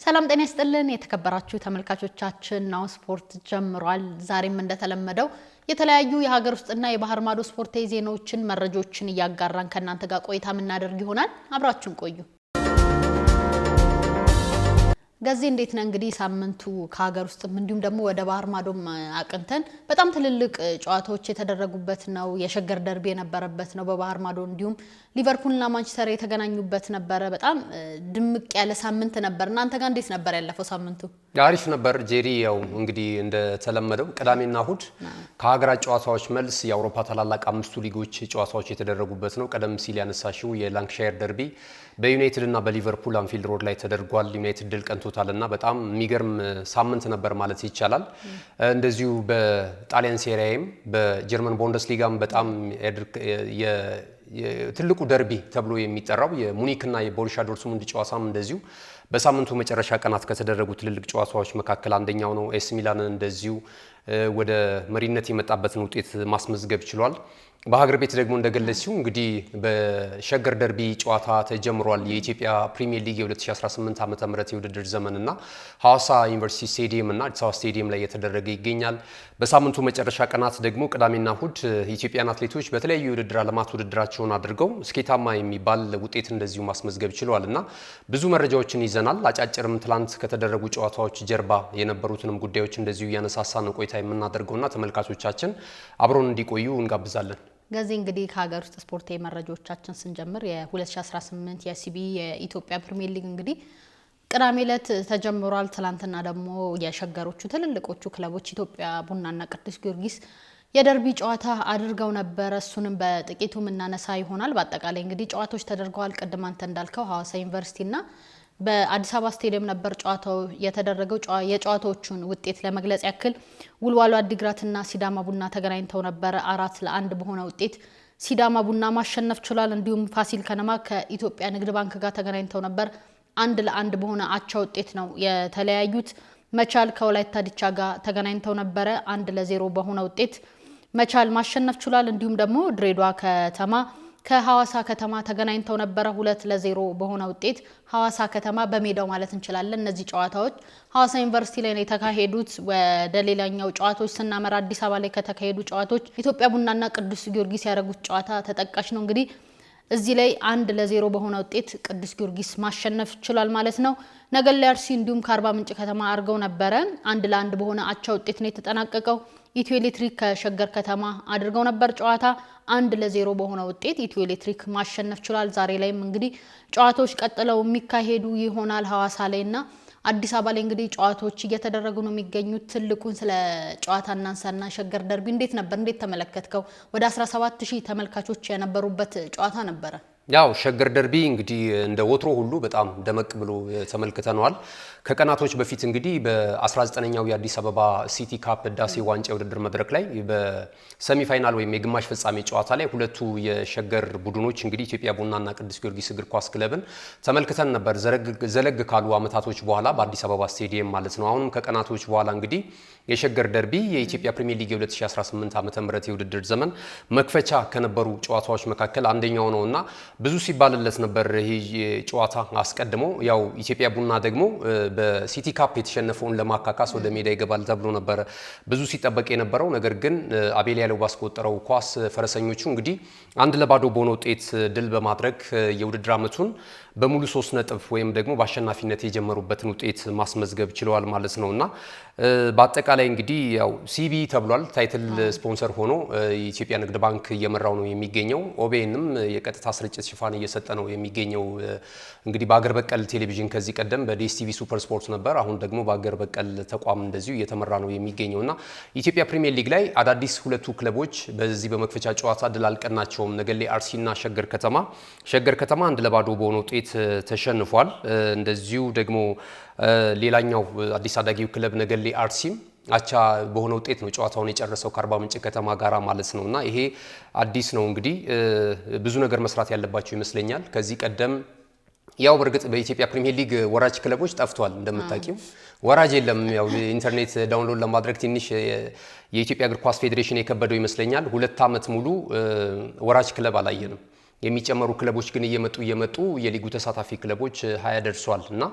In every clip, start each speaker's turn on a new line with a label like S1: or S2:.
S1: ሰላም ጤና ይስጥልን የተከበራችሁ ተመልካቾቻችን ናሁ ስፖርት ጀምሯል። ዛሬም እንደተለመደው የተለያዩ የሀገር ውስጥና የባህር ማዶ ስፖርታዊ ዜናዎችን መረጃዎችን እያጋራን ከናንተ ጋር ቆይታ የምናደርግ ይሆናል። አብራችሁን ቆዩ። ጋዜ እንዴት ነው እንግዲህ ሳምንቱ ከሀገር ውስጥ እንዲሁም ደግሞ ወደ ባህር ማዶም አቅንተን በጣም ትልልቅ ጨዋታዎች የተደረጉበት ነው። የሸገር ደርቢ የነበረበት ነው በባህር ማዶ እንዲሁም ሊቨርፑልና ማንቸስተር የተገናኙበት ነበር። በጣም ድምቅ ያለ ሳምንት ነበር። እናንተ ጋር እንዴት ነበር ያለፈው ሳምንቱ?
S2: አሪፍ ነበር ጄሪ። ያው እንግዲህ እንደተለመደው ቅዳሜና እሁድ ከሀገራት ጨዋታዎች መልስ የአውሮፓ ታላላቅ አምስቱ ሊጎች ጨዋታዎች የተደረጉበት ነው። ቀደም ሲል ያነሳሽው የላንካሻየር ደርቢ በዩናይትድ እና በሊቨርፑል አንፊልድ ሮድ ላይ ተደርጓል። ዩናይትድ ድል ቀንቶታልና በጣም የሚገርም ሳምንት ነበር ማለት ይቻላል። እንደዚሁ በጣሊያን ሴሪያም በጀርመን ቡንደስሊጋም በጣም ትልቁ ደርቢ ተብሎ የሚጠራው የሙኒክና የቦሩሲያ ዶርትሙንድ ጨዋታም እንደዚሁ በሳምንቱ መጨረሻ ቀናት ከተደረጉ ትልልቅ ጨዋታዎች መካከል አንደኛው ነው። ኤሲ ሚላንን እንደዚሁ ወደ መሪነት የመጣበትን ውጤት ማስመዝገብ ችሏል። በሀገር ቤት ደግሞ እንደገለጽው እንግዲህ በሸገር ደርቢ ጨዋታ ተጀምሯል። የኢትዮጵያ ፕሪሚየር ሊግ የ2018 ዓ.ም የውድድር ዘመንና ሐዋሳ ዩኒቨርሲቲ ስቴዲየም እና አዲስ አበባ ስቴዲየም ላይ የተደረገ ይገኛል። በሳምንቱ መጨረሻ ቀናት ደግሞ ቅዳሜና እሁድ ኢትዮጵያን አትሌቶች በተለያዩ የውድድር ዓለማት ውድድራቸውን አድርገው ስኬታማ የሚባል ውጤት እንደዚሁ ማስመዝገብ ችሏልና ብዙ መረጃዎችን ይዘናል። አጫጭርም ትላንት ከተደረጉ ጨዋታዎች ጀርባ የነበሩትንም ጉዳዮች እንደዚሁ እያነሳሳን ቆይታ የምናደርገውና ተመልካቾቻችን አብሮን እንዲቆዩ እንጋብዛለን።
S1: ጋዜ እንግዲህ ከሀገር ውስጥ ስፖርታዊ መረጃዎቻችን ስንጀምር የ2018 የሲቢ የኢትዮጵያ ፕሪሚየር ሊግ እንግዲህ ቅዳሜ ዕለት ተጀምሯል። ትላንትና ደግሞ የሸገሮቹ ትልልቆቹ ክለቦች ኢትዮጵያ ቡናና ቅዱስ ጊዮርጊስ የደርቢ ጨዋታ አድርገው ነበር። እሱንም በጥቂቱ ምናነሳ ይሆናል። በአጠቃላይ እንግዲህ ጨዋታዎች ተደርገዋል። ቅድም አንተ እንዳልከው ሐዋሳ ዩኒቨርሲቲና በአዲስ አበባ ስቴዲየም ነበር ጨዋታው የተደረገው። የጨዋታዎቹን ውጤት ለመግለጽ ያክል ውልዋሎ አዲግራትና ሲዳማ ቡና ተገናኝተው ነበር። 4-1 በሆነ ውጤት ሲዳማ ቡና ማሸነፍ ችሏል። እንዲሁም ፋሲል ከነማ ከኢትዮጵያ ንግድ ባንክ ጋር ተገናኝተው ነበር። 1-1 በሆነ አቻ ውጤት ነው የተለያዩት። መቻል ከወላይታ ዲቻ ጋር ተገናኝተው ነበረ። 1-0 በሆነ ውጤት መቻል ማሸነፍ ችሏል። እንዲሁም ደግሞ ድሬዳዋ ከተማ ከሐዋሳ ከተማ ተገናኝተው ነበረ። 2-0 በሆነ ውጤት ሐዋሳ ከተማ በሜዳው ማለት እንችላለን። እነዚህ ጨዋታዎች ሐዋሳ ዩኒቨርሲቲ ላይ ነው የተካሄዱት። ወደ ሌላኛው ጨዋታዎች ስናመራ አዲስ አበባ ላይ ከተካሄዱ ጨዋታዎች ኢትዮጵያ ቡናና ቅዱስ ጊዮርጊስ ያደረጉት ጨዋታ ተጠቃሽ ነው። እንግዲህ እዚህ ላይ 1-0 በሆነ ውጤት ቅዱስ ጊዮርጊስ ማሸነፍ ችሏል ማለት ነው። ነገሌ አርሲ እንዲሁም ከአርባ ምንጭ ከተማ አድርገው ነበረ። 1-1 በሆነ አቻ ውጤት ነው የተጠናቀቀው። ኢትዮ ኤሌክትሪክ ከሸገር ከተማ አድርገው ነበር ጨዋታ 1-0 በሆነ ውጤት ኢትዮ ኤሌክትሪክ ማሸነፍ ችሏል። ዛሬ ላይም እንግዲህ ጨዋታዎች ቀጥለው የሚካሄዱ ይሆናል። ሐዋሳ ላይና አዲስ አበባ ላይ እንግዲህ ጨዋታዎች እየተደረጉ ነው የሚገኙት። ትልቁን ስለ ጨዋታ እናንሳና ሸገር ደርቢ እንዴት ነበር? እንዴት ተመለከትከው? ወደ 17000 ተመልካቾች የነበሩበት ጨዋታ ነበረ።
S2: ያው ሸገር ደርቢ እንግዲህ እንደ ወትሮ ሁሉ በጣም ደመቅ ብሎ ተመልክተናል። ከቀናቶች በፊት እንግዲህ በ19ኛው የአዲስ አበባ ሲቲ ካፕ ዳሴ ዋንጫ ውድድር መድረክ ላይ በሰሚ ፋይናል ወይም የግማሽ ፍጻሜ ጨዋታ ላይ ሁለቱ የሸገር ቡድኖች እንግዲህ ኢትዮጵያ ቡናና ቅዱስ ጊዮርጊስ እግር ኳስ ክለብን ተመልክተን ነበር። ዘለግ ካሉ አመታቶች በኋላ በአዲስ አበባ ስቴዲየም ማለት ነው። አሁንም ከቀናቶች በኋላ እንግዲህ የሸገር ደርቢ የኢትዮጵያ ፕሪሚየር ሊግ 2018 ዓ.ም የውድድር ዘመን መክፈቻ ከነበሩ ጨዋታዎች መካከል አንደኛው ነውና ብዙ ሲባልለት ነበር። ይህ ጨዋታ አስቀድሞ ያው ኢትዮጵያ ቡና ደግሞ በሲቲ ካፕ የተሸነፈውን ለማካካስ ወደ ሜዳ ይገባል ተብሎ ነበር ብዙ ሲጠበቅ የነበረው። ነገር ግን አቤል ያለው ባስቆጠረው ኳስ ፈረሰኞቹ እንግዲህ 1-0 በሆነ ውጤት ድል በማድረግ የውድድር ዓመቱን በሙሉ 3 ነጥብ ወይም ደግሞ በአሸናፊነት የጀመሩበትን ውጤት ማስመዝገብ ችለዋል ማለት ነውና በአጠቃላይ እንግዲህ ያው ሲቢ ተብሏል። ታይትል ስፖንሰር ሆኖ የኢትዮጵያ ንግድ ባንክ እየመራው ነው የሚገኘው። ኦቤንም የቀጥታ ስርጭት ሽፋን እየሰጠ ነው የሚገኘው። እንግዲህ በአገር በቀል ቴሌቪዥን ከዚህ ቀደም በዲኤስቲቪ ሱፐር ስፖርት ነበር። አሁን ደግሞ በአገር በቀል ተቋም እንደዚሁ እየተመራ ነው የሚገኘውና ኢትዮጵያ ፕሪሚየር ሊግ ላይ አዳዲስ ሁለቱ ክለቦች በዚህ በመክፈቻ ጨዋታ ድል አልቀናቸውም። ነገሌ አርሲና ሸገር ከተማ 1-0 በሆነ ውጤት ተሸንፏል። እንደዚሁ ደግሞ ሌላኛው አዲስ አዳጊው ክለብ ነገሌ አርሲም አቻ በሆነ ውጤት ነው ጨዋታውን የጨረሰው ከአርባ ምንጭ ከተማ ጋራ ማለት ነውና ይሄ አዲስ ነው። እንግዲህ ብዙ ነገር መስራት ያለባቸው ይመስለኛል። ከዚህ ቀደም ያው በርግጥ በኢትዮጵያ ፕሪሚየር ሊግ ወራጅ ክለቦች ጠፍቷል። እንደምታውቂው ወራጅ የለም። ያው ኢንተርኔት ዳውንሎድ ለማድረግ ትንሽ የኢትዮጵያ እግር ኳስ ፌዴሬሽን የከበደው ይመስለኛል። 2 ዓመት ሙሉ ወራጅ ክለብ አላየንም። የሚጨመሩ ክለቦች ግን እየመጡ የሊጉ ተሳታፊ ክለቦች 20 ደርሷል እና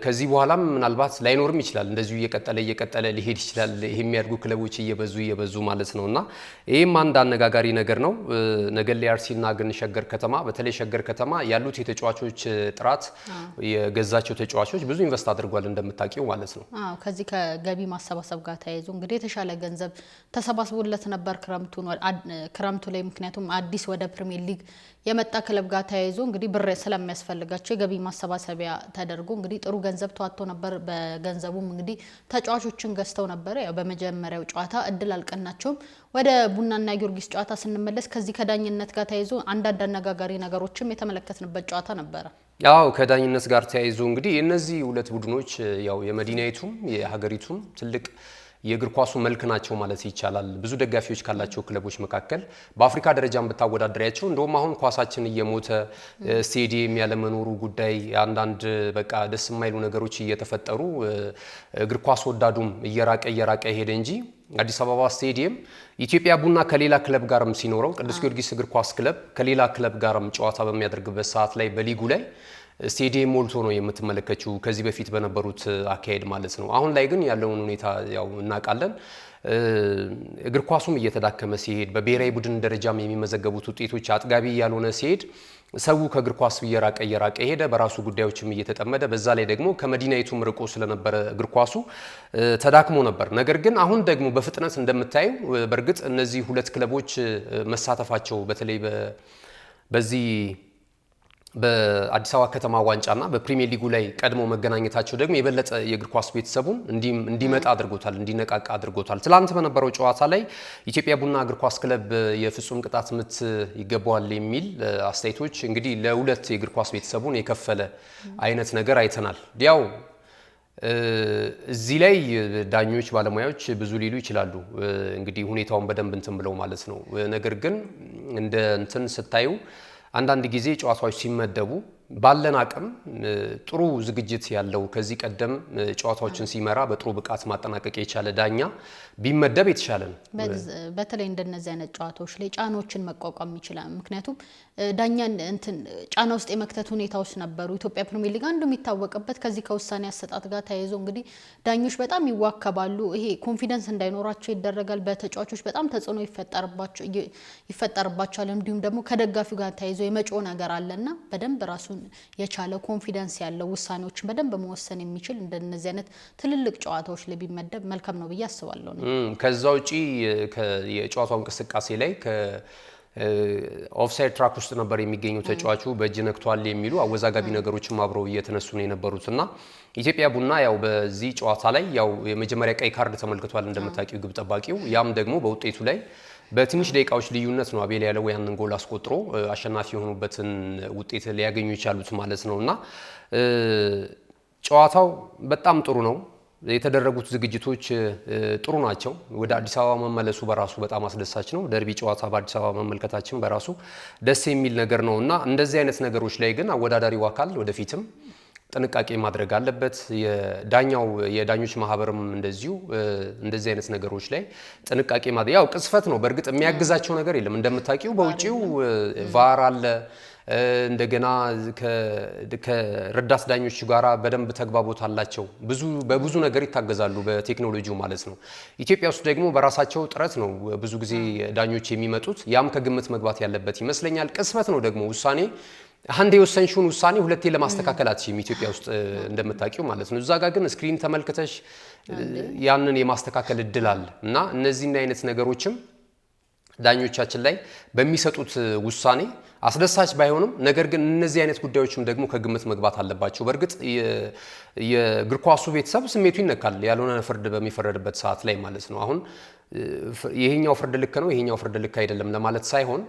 S2: ከዚህ በኋላም ምናልባት ላይኖርም ይችላል። እንደዚሁ እየቀጠለ ሊሄድ ይችላል። የሚያድጉ ክለቦች እየበዙ ማለት ነውና ይሄም አንድ አነጋጋሪ ነገር ነው። ነገሌ አርሲና ግን ሸገር ከተማ በተለይ ሸገር ከተማ ያሉት የተጫዋቾች ጥራት የገዛቸው ተጫዋቾች ብዙ ኢንቨስት አድርጓል እንደምታውቂው ማለት ነው።
S1: ከዚህ ከገቢ ማሰባሰብ ጋር ተያይዞ እንግዲህ የተሻለ ገንዘብ ተሰባስቦለት ነበር ክረምቱ ላይ ምክንያቱም አዲስ ወደ ፕሪሚየር ሊግ የመጣ ክለብ ጋር ተያይዞ እንግዲህ ብር ስለሚያስፈልጋቸው የገቢ ማሰባሰቢያ ተደርጎ እንግዲህ ጥሩ ገንዘብ ተዋጥቶ ነበር። በገንዘቡም እንግዲህ ተጫዋቾችን ገዝተው ነበር። ያው በመጀመሪያው ጨዋታ እድል አልቀናቸውም። ወደ ቡናና ጊዮርጊስ ጨዋታ ስንመለስ ከዚህ ከዳኝነት ጋር ተያይዞ አንዳንድ አነጋጋሪ ነገሮችም የተመለከትንበት ጨዋታ ነበረ።
S2: ያው ከዳኝነት ጋር ተያይዞ እንግዲህ እነዚህ ሁለት ቡድኖች ያው የመዲናይቱም የሀገሪቱም ትልቅ የእግር ኳሱ መልክ ናቸው ማለት ይቻላል። ብዙ ደጋፊዎች ካላቸው ክለቦች መካከል በአፍሪካ ደረጃም ብታወዳደሪያቸው እንደውም አሁን ኳሳችን እየሞተ ስቴዲየም ያለመኖሩ ጉዳይ አንዳንድ በቃ ደስ የማይሉ ነገሮች እየተፈጠሩ እግር ኳስ ወዳዱም እየራቀ ሄደ እንጂ አዲስ አበባ ስቴዲየም ኢትዮጵያ ቡና ከሌላ ክለብ ጋርም ሲኖረው ቅዱስ ጊዮርጊስ እግር ኳስ ክለብ ከሌላ ክለብ ጋርም ጨዋታ በሚያደርግበት ሰዓት ላይ በሊጉ ላይ ስቴዲየም ሞልቶ ነው የምትመለከችው ከዚህ በፊት በነበሩት አካሄድ ማለት ነው። አሁን ላይ ግን ያለውን ሁኔታ ያው እናውቃለን። እግር ኳሱም እየተዳከመ ሲሄድ በብሔራዊ ቡድን ደረጃም የሚመዘገቡት ውጤቶች አጥጋቢ ያልሆነ ሲሄድ ሰው ከእግር ኳሱ እየራቀ ሄደ። በራሱ ጉዳዮችም እየተጠመደ በዛ ላይ ደግሞ ከመዲናይቱም ርቆ ስለነበረ እግር ኳሱ ተዳክሞ ነበር። ነገር ግን አሁን ደግሞ በፍጥነት እንደምታዩ በእርግጥ እነዚህ ሁለት ክለቦች መሳተፋቸው በተለይ በዚህ በአዲስ አበባ ከተማ ዋንጫና በፕሪሚየር ሊጉ ላይ ቀድሞ መገናኘታቸው ደግሞ የበለጠ የእግር ኳስ ቤተሰቡን እንዲመጣ አድርጎታል፣ እንዲነቃቃ አድርጎታል። ትላንት በነበረው ጨዋታ ላይ ኢትዮጵያ ቡና እግር ኳስ ክለብ የፍጹም ቅጣት ምት ይገባዋል የሚል አስተያየቶች እንግዲህ ለሁለት የእግር ኳስ ቤተሰቡን የከፈለ አይነት ነገር አይተናል። ያው እዚህ ላይ ዳኞች ባለሙያዎች ብዙ ሊሉ ይችላሉ እንግዲህ ሁኔታውን በደንብ እንትን ብለው ማለት ነው። ነገር ግን እንደ እንትን ስታዩ አንዳንድ ጊዜ ጨዋታዎች ሲመደቡ ባለን አቅም ጥሩ ዝግጅት ያለው ከዚህ ቀደም ጨዋታዎችን ሲመራ በጥሩ ብቃት ማጠናቀቅ የቻለ ዳኛ ቢመደብ የተሻለ ነው።
S1: በተለይ እንደነዚህ አይነት ጨዋታዎች ላይ ጫናዎችን መቋቋም ይችላል። ምክንያቱም ዳኛን ጫና ውስጥ የመክተት ሁኔታዎች ነበሩ። ኢትዮጵያ ፕሪሚየር ሊግ አንዱ የሚታወቅበት ከዚህ ከውሳኔ አሰጣጥ ጋር ተያይዞ እንግዲህ ዳኞች በጣም ይዋከባሉ። ይሄ ኮንፊደንስ እንዳይኖራቸው ይደረጋል። በተጫዋቾች በጣም ተጽዕኖ ይፈጠርባቸዋል። እንዲሁም ደግሞ ከደጋፊው ጋር ተያይዞ የመጮህ ነገር አለና በደንብ ራሱን የቻለ ኮንፊደንስ ያለው ውሳኔዎችን በደንብ መወሰን የሚችል እንደነዚህ አይነት ትልልቅ ጨዋታዎች ላይ ቢመደብ መልካም ነው ብዬ አስባለሁ።
S2: ከዛ ውጪ የጨዋታው እንቅስቃሴ ላይ ኦፍሳይድ ትራክ ውስጥ ነበር የሚገኘው ተጫዋቹ በእጅ ነክቷል የሚሉ አወዛጋቢ ነገሮችም አብረው እየተነሱ ነው የነበሩትና ኢትዮጵያ ቡና ያው በዚህ ጨዋታ ላይ ያው የመጀመሪያ ቀይ ካርድ ተመልክቷል እንደምታውቂው ግብ ጠባቂው። ያም ደግሞ በውጤቱ ላይ በትንሽ ደቂቃዎች ልዩነት ነው አቤል ያለው ያንን ጎል አስቆጥሮ አሸናፊ የሆኑበትን ውጤት ሊያገኙ ይቻሉት ማለት ነውና ጨዋታው በጣም ጥሩ ነው። የተደረጉት ዝግጅቶች ጥሩ ናቸው። ወደ አዲስ አበባ መመለሱ በራሱ በጣም አስደሳች ነው። ደርቢ ጨዋታ በአዲስ አበባ መመልከታችን በራሱ ደስ የሚል ነገር ነውና እንደዚህ አይነት ነገሮች ላይ ግን አወዳዳሪው አካል ወደፊትም ጥንቃቄ ማድረግ አለበት። የዳኞች ማህበርም እንደዚሁ እንደዚህ አይነት ነገሮች ላይ ጥንቃቄ ማድረግ ያው ቅስፈት ነው። በእርግጥ የሚያግዛቸው ነገር የለም። እንደምታውቂው በውጪው ቫር አለ። እንደገና ከረዳት ዳኞች ጋራ በደንብ ተግባቦት አላቸው። በብዙ ነገር ይታገዛሉ በቴክኖሎጂው ማለት ነው። ኢትዮጵያ ውስጥ ደግሞ በራሳቸው ጥረት ነው ብዙ ጊዜ ዳኞች የሚመጡት። ያም ከግምት መግባት ያለበት ይመስለኛል። ቅስፈት ነው ደግሞ ውሳኔ አንድ የወሰንሽውን ውሳኔ ሁለቴ ለማስተካከል አትችይም ኢትዮጵያ ውስጥ እንደምታውቂው ማለት ነው። እዛ ጋር ግን ስክሪን ተመልክተሽ ያንን የማስተካከል እድል አለ እና እነዚህና አይነት ነገሮችም ዳኞቻችን ላይ በሚሰጡት ውሳኔ አስደሳች ባይሆንም ነገር ግን እነዚህ አይነት ጉዳዮችም ደግሞ ከግምት መግባት አለባቸው። በእርግጥ የእግር ኳሱ ቤተሰብ ስሜቱ ይነካል ያልሆነ ፍርድ በሚፈረድበት ሰዓት ላይ ማለት ነው። አሁን ይሄኛው ፍርድ ልክ ነው ይሄኛው ፍርድ ልክ አይደለም ለማለት ሳይሆን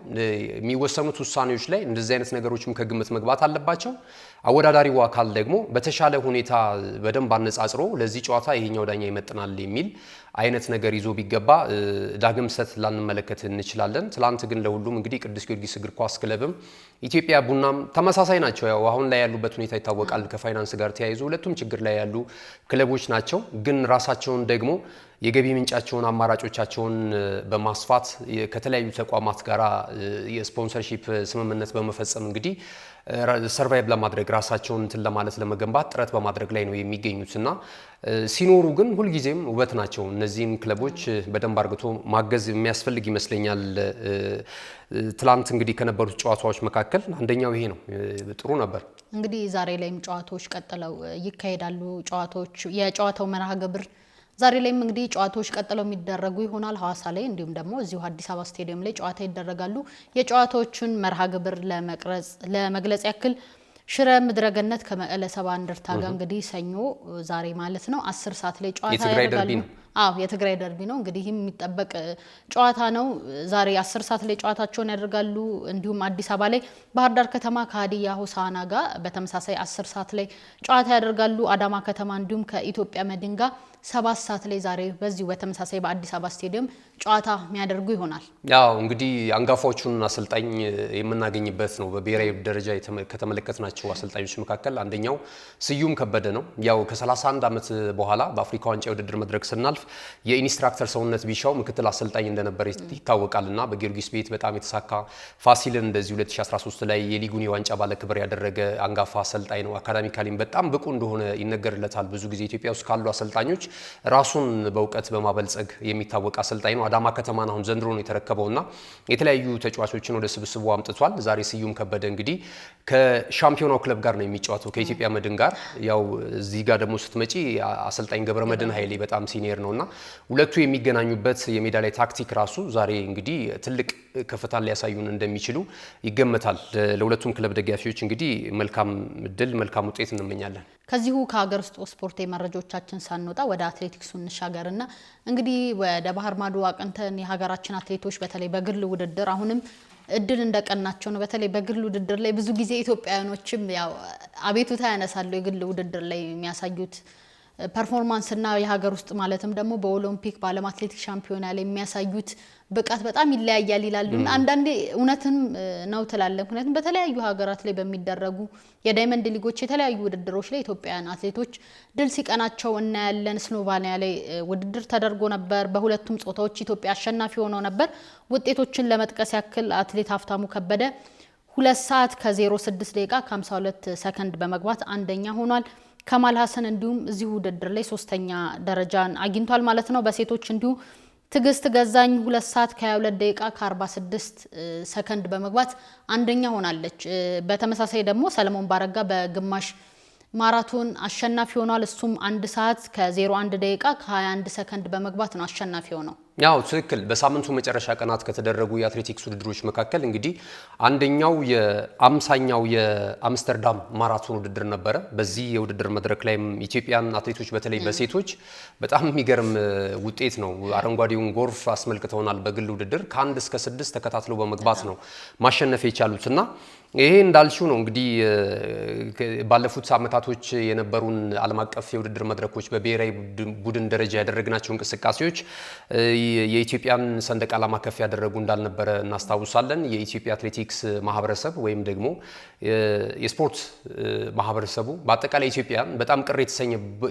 S2: የሚወሰኑት ውሳኔዎች ላይ እንደዚህ አይነት ነገሮችም ከግምት መግባት አለባቸው። አወዳዳሪው አካል ደግሞ በተሻለ ሁኔታ በደንብ አነጻጽሮ ለዚህ ጨዋታ ይሄኛው ዳኛ ይመጥናል የሚል አይነት ነገር ይዞ ቢገባ ዳግም ስህተት ላንመለከት እንችላለን። ትላንት ግን ለሁሉም እንግዲህ ቅዱስ ጊዮርጊስ እግር ኳስ ክለብም ኢትዮጵያ ቡናም ተመሳሳይ ናቸው። ያው አሁን ላይ ያሉበት ሁኔታ ይታወቃል። ከፋይናንስ ጋር ተያይዞ ሁለቱም ችግር ላይ ያሉ ክለቦች ናቸው። ግን ራሳቸውን ደግሞ የገቢ ምንጫቸውን አማራጮቻቸውን በማስፋት ከተለያዩ ተቋማት ጋር የስፖንሰርሺፕ ስምምነት በመፈጸም እንግዲህ ሰርቫይቭ ለማድረግ ራሳቸውን እንትን ለማለት ለመገንባት ጥረት በማድረግ ላይ ነው የሚገኙትና ሲኖሩ ግን ሁልጊዜም ውበት ናቸው። እነዚህን ክለቦች በደንብ አርግቶ ማገዝ የሚያስፈልግ ይመስለኛል። ትላንት እንግዲህ ከነበሩት ጨዋታዎች መካከል አንደኛው ይሄ ነው። ጥሩ ነበር።
S1: እንግዲህ ዛሬ ላይም ጨዋታዎች ቀጥለው ይካሄዳሉ። የጨዋታው መርሃ ግብር ዛሬ ላይም እንግዲህ ጨዋታዎች ቀጥለው የሚደረጉ ይሆናል። ሐዋሳ ላይ እንዲሁም ደግሞ እዚሁ አዲስ አበባ ስቴዲየም ላይ ጨዋታ ይደረጋሉ። የጨዋታዎቹን መርሃ ግብር ለመግለጽ ያክል ሽረ ምድረገነት ከመቀለ ሰባ እንደርታ ጋር እንግዲህ ሰኞ ዛሬ ማለት ነው 10 ሰዓት ላይ ጨዋታ ያደርጋሉ። የትግራይ ደርቢ ነው እንግዲህ የሚጠበቅ ጨዋታ ነው። ዛሬ 10 ሰዓት ላይ ጨዋታቸውን ያደርጋሉ። እንዲሁም አዲስ አበባ ላይ ባህር ዳር ከተማ ከሀዲያ ሆሳዕና ጋር በተመሳሳይ 10 ሰዓት ላይ ጨዋታ ያደርጋሉ። አዳማ ከተማ እንዲሁም ከኢትዮጵያ መድን ጋር 7 ሰዓት ላይ ዛሬ በዚሁ በተመሳሳይ በአዲስ አበባ ስቴዲየም ጨዋታ የሚያደርጉ ይሆናል።
S2: ያው እንግዲህ አንጋፋዎቹን አሰልጣኝ የምናገኝበት ነው። በብሔራዊ ደረጃ ከተመለከትናቸው አሰልጣኞች መካከል አንደኛው ስዩም ከበደ ነው። ያው ከ31 ዓመት በኋላ በአፍሪካ ዋንጫ የውድድር መድረክ ስናልፍ የኢንስትራክተር ሰውነት ቢሻው ምክትል አሰልጣኝ እንደነበር ይታወቃልና በጊዮርጊስ ቤት በጣም የተሳካ ፋሲልን እንደዚህ 2013 ላይ የሊጉን የዋንጫ ባለክብር ያደረገ አንጋፋ አሰልጣኝ ነው። አካዳሚካሊም በጣም ብቁ እንደሆነ ይነገርለታል። ብዙ ጊዜ ኢትዮጵያ ውስጥ ካሉ አሰልጣኞች ራሱን በእውቀት በማበልጸግ የሚታወቅ አሰልጣኝ ነው። አዳማ ከተማን አሁን ዘንድሮ ነው የተረከበውና የተለያዩ ተጫዋቾችን ወደ ስብስቡ አምጥቷል። ዛሬ ስዩም ከበደ እንግዲህ ከሻምፒዮናው ክለብ ጋር ነው የሚጫወተው ከኢትዮጵያ መድን ጋር። ያው እዚህ ጋር ደግሞ ስትመጪ አሰልጣኝ ገብረመድህን ኃይሌ በጣም ሲኒየር ነውና ሁለቱ የሚገናኙበት የሜዳ ላይ ታክቲክ ራሱ ዛሬ እንግዲህ ትልቅ ከፍታን ሊያሳዩን እንደሚችሉ ይገመታል። ለሁለቱም ክለብ ደጋፊዎች እንግዲህ መልካም እድል መልካም ውጤት እንመኛለን።
S1: ከዚሁ ከሀገር ውስጥ ስፖርት መረጃዎቻችን ሳንወጣ ወደ አትሌቲክሱ እንሻገርና እንግዲህ ወደ ባህር ማዶ አቅንተን የሀገራችን አትሌቶች በተለይ በግል ውድድር አሁንም እድል እንደቀናቸው ነው። በተለይ በግል ውድድር ላይ ብዙ ጊዜ ኢትዮጵያውያኖችም ያው አቤቱታ ያነሳሉ። የግል ውድድር ላይ የሚያሳዩት ፐርፎርማንስ እና የሀገር ውስጥ ማለትም ደግሞ በኦሎምፒክ በዓለም አትሌቲክስ ሻምፒዮና ላይ የሚያሳዩት ብቃት በጣም ይለያያል ይላሉ። አንዳንዴ እውነትም ነው ትላለህ። ምክንያቱም በተለያዩ ሀገራት ላይ በሚደረጉ የዳይመንድ ሊጎች የተለያዩ ውድድሮች ላይ ኢትዮጵያውያን አትሌቶች ድል ሲቀናቸው እናያለን። ስሎቫኒያ ላይ ውድድር ተደርጎ ነበር። በሁለቱም ጾታዎች ኢትዮጵያ አሸናፊ ሆነው ነበር። ውጤቶችን ለመጥቀስ ያክል አትሌት ሀፍታሙ ከበደ 2 ሰዓት ከ06 ደቂቃ ከ52 ሰከንድ በመግባት አንደኛ ሆኗል። ከማል ሀሰን እንዲሁም እዚሁ ውድድር ላይ 3ኛ ደረጃን አግኝቷል ማለት ነው። በሴቶች እንዲሁ ትግስት ገዛኝ 2 ሰዓት ከ22 ደቂቃ ከ46 ሰከንድ በመግባት አንደኛ ሆናለች። በተመሳሳይ ደግሞ ሰለሞን ባረጋ በግማሽ ማራቶን አሸናፊ ሆኗል። እሱም 1 ሰዓት ከ01 ደቂቃ ከ21 ሰከንድ በመግባት ነው አሸናፊ ሆነው።
S2: ያው ትክክል። በሳምንቱ መጨረሻ ቀናት ከተደረጉ የአትሌቲክስ ውድድሮች መካከል እንግዲህ አንደኛው የ50ኛው የአምስተርዳም ማራቶን ውድድር ነበረ። በዚህ የውድድር መድረክ ላይም ኢትዮጵያን አትሌቶች በተለይ በሴቶች በጣም የሚገርም ውጤት ነው። አረንጓዴውን ጎርፍ አስመልክተውናል። በግል ውድድር ከ1 እስከ 6 ተከታትሎ በመግባት ነው ማሸነፍ የቻሉትና ይሄ እንዳልሽው ነው እንግዲህ ባለፉት ዓመታቶች የነበሩን ዓለም አቀፍ የውድድር መድረኮች በብሔራዊ ቡድን ደረጃ ያደረግናቸው እንቅስቃሴዎች የኢትዮጵያን ሰንደቅ ዓላማ ከፍ ያደረጉ እንዳልነበረ እናስታውሳለን። የኢትዮጵያ አትሌቲክስ ማህበረሰብ ወይም ደግሞ የስፖርት ማህበረሰቡ በአጠቃላይ ኢትዮጵያን በጣም ቅር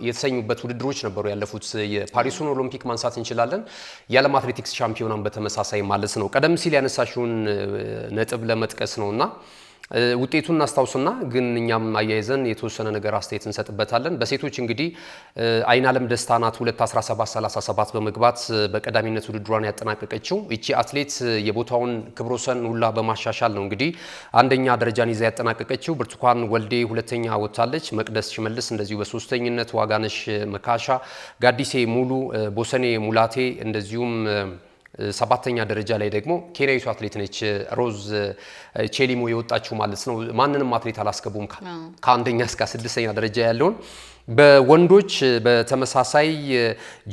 S2: የተሰኙበት ውድድሮች ነበሩ ያለፉት። የፓሪሱን ኦሎምፒክ ማንሳት እንችላለን። የዓለም አትሌቲክስ ሻምፒዮናን በተመሳሳይ ማለት ነው። ቀደም ሲል ያነሳሽውን ነጥብ ለመጥቀስ ነውና ውጤቱን እናስታውስና ግን እኛም አያይዘን የተወሰነ ነገር አስተያየት እንሰጥበታለን። በሴቶች እንግዲህ አይናለም ደስታ ናት 2:17:37 በመግባት በቀዳሚነት ውድድሯን ያጠናቀቀችው። እቺ አትሌት የቦታውን ክብረ ወሰን ሁላ በማሻሻል ነው እንግዲህ አንደኛ ደረጃን ይዛ ያጠናቀቀችው። ብርቱካን ወልዴ ሁለተኛ ወጥታለች። መቅደስ ሽመልስ እንደዚሁ በሶስተኝነት፣ ዋጋነሽ መካሻ፣ ጋዲሴ ሙሉ፣ ቦሰኔ ሙላቴ እንደዚሁም 7ኛ ደረጃ ላይ ደግሞ ኬንያዊቷ አትሌት ነች ሮዝ ቼሊሞ የወጣችው ማለት ነው። ማንንም አትሌት አላስገቡም ከአንደኛ እስከ 6ኛ ደረጃ ያለውን። በወንዶች በተመሳሳይ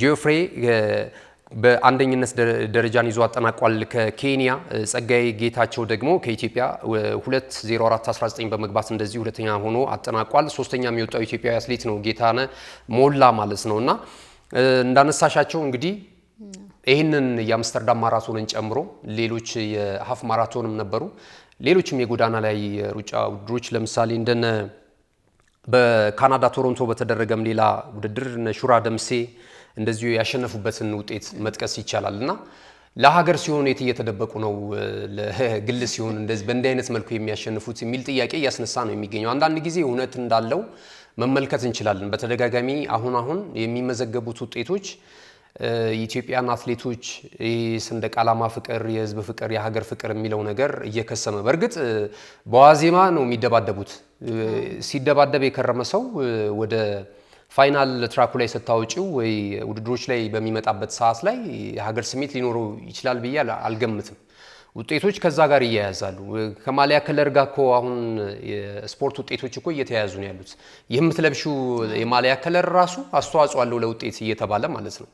S2: ጂኦፍሬ በአንደኝነት ደረጃን ይዞ አጠናቋል ከኬንያ። ጸጋይ ጌታቸው ደግሞ ከኢትዮጵያ 2:04:19 በመግባት እንደዚህ ሁለተኛ ሆኖ አጠናቋል። ሶስተኛ የሚወጣው ኢትዮጵያዊ አትሌት ነው ጌታነ ሞላ ማለት ነውና እንዳነሳሻቸው እንግዲህ ይህንን የአምስተርዳም ማራቶንን ጨምሮ ሌሎች የሀፍ ማራቶንም ነበሩ። ሌሎችም የጎዳና ላይ ሩጫ ውድድሮች ለምሳሌ እንደነ በካናዳ ቶሮንቶ በተደረገም ሌላ ውድድር ሹራ ደምሴ እንደዚሁ ያሸነፉበትን ውጤት መጥቀስ ይቻላልና ለሀገር ሲሆን የት እየተደበቁ ነው ለግል ሲሆን እንደዚህ በእንዲህ አይነት መልኩ የሚያሸንፉት የሚል ጥያቄ እያስነሳ ነው የሚገኘው። አንዳንድ ጊዜ እውነት እንዳለው መመልከት እንችላለን። በተደጋጋሚ አሁን የሚመዘገቡት ውጤቶች ኢትዮጵያን አትሌቶች ሰንደቅ ዓላማ ፍቅር፣ የህዝብ ፍቅር፣ የሀገር ፍቅር የሚለው ነገር እየከሰመ በእርግጥ በዋዜማ ነው የሚደባደቡት። ሲደባደብ የከረመ ሰው ወደ ፋይናል ትራኩ ላይ ስታወጪው ወይ ውድድሮች ላይ በሚመጣበት ሰዓት ላይ የሀገር ስሜት ሊኖረው ይችላል ብዬ አልገምትም። ውጤቶች ከዛ ጋር ይያያዛሉ። ከማሊያ ከለር ጋር እኮ አሁን የስፖርት ውጤቶች እኮ እየተያያዙ ነው ያሉት። የምትለብሺው የማሊያ ከለር ራሱ አስተዋጽኦ አለው ለውጤት እየተባለ ማለት ነው።